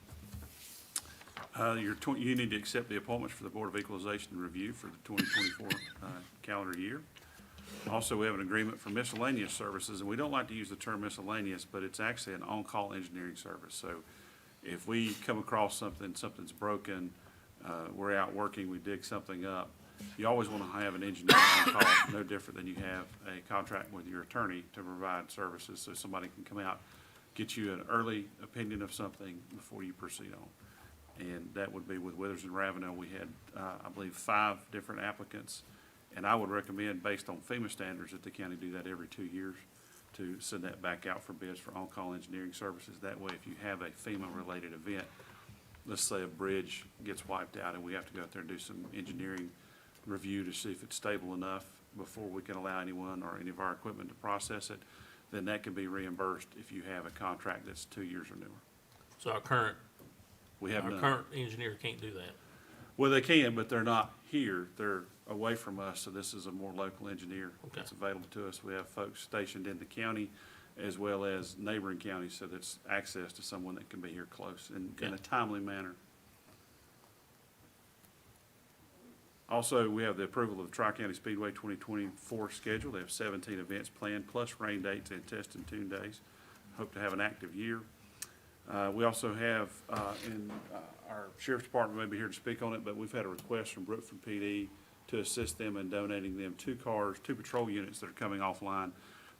You need to accept the appointments for the Board of Equalization and Review for the 2024 calendar year. Also, we have an agreement for miscellaneous services, and we don't like to use the term miscellaneous, but it's actually an on-call engineering service. So if we come across something's broken, we're out working, we dig something up, you always want to have an engineer on call, no different than you have a contract with your attorney to provide services so somebody can come out, get you an early opinion of something before you proceed on. And that would be with Withers and Ravenel. We had, I believe, 5 different applicants. And I would recommend, based on FEMA standards, that the county do that every 2 years to send that back out for bids for on-call engineering services. That way, if you have a FEMA-related event, let's say a bridge gets wiped out and we have to go out there and do some engineering review to see if it's stable enough before we can allow anyone or any of our equipment to process it, then that can be reimbursed if you have a contract that's 2 years or newer. So our current None. engineer can't do that. Well, they can, but they're not here. They're away from us, so this is a more local engineer that's available to us. We have folks stationed in the county as well as neighboring counties, so that's access to someone that can be here close in a timely manner. Also, we have the approval of the Tri-County Speedway 2024 schedule. They have 17 events planned, plus rain dates and test and tune days. Hope to have an active year. We also have, our Sheriff's Department may be here to speak on it, but we've had a request from Brookford PD to assist them in donating them 2 cars, 2 patrol units that are coming offline.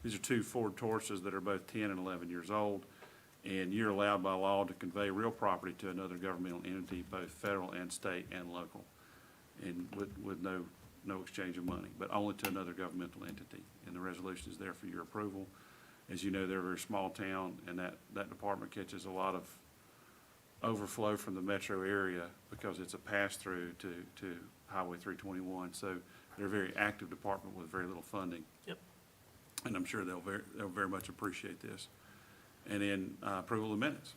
These are 2 Ford Tauruses that are both 10 and 11 years old, and you're allowed by law to convey real property to another governmental entity, both federal and state and local, and with no exchange of money, but only to another governmental entity. And the resolution is there for your approval. As you know, they're a very small town, and that department catches a lot of overflow from the metro area because it's a pass-through to Highway 321. So they're a very active department with very little funding. Yep. And I'm sure they'll very much appreciate this. And then approval of minutes.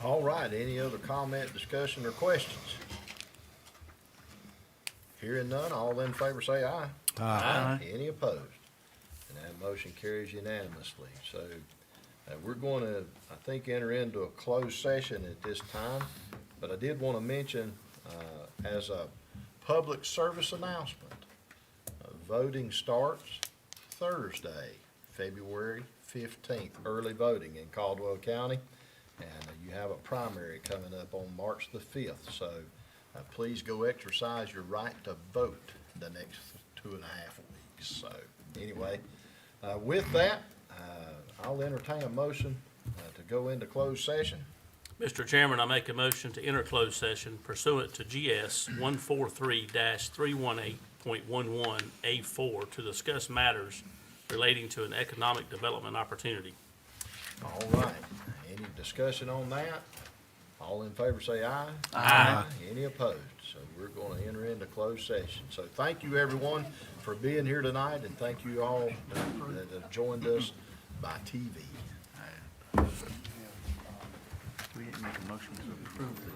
All right, any other comment, discussion, or questions? Hearing none, all in favor say aye. Aye. Any opposed? And that motion carries unanimously. So we're going to, I think, enter into a closed session at this time. But I did want to mention, as a public service announcement, voting starts Thursday, February 15th, early voting in Caldwell County. And you have a primary coming up on March the 5th. So please go exercise your right to vote the next 2.5 weeks. So anyway, with that, I'll entertain a motion to go into closed session. Mr. Chairman, I make a motion to enter closed session pursuant to GS 143-318.11A4 to discuss matters relating to an economic development opportunity. All right. Any discussion on that? All in favor say aye. Aye. Any opposed? So we're going to enter into closed session. So thank you, everyone, for being here tonight, and thank you all that have joined us by TV. We didn't make a motion to approve it.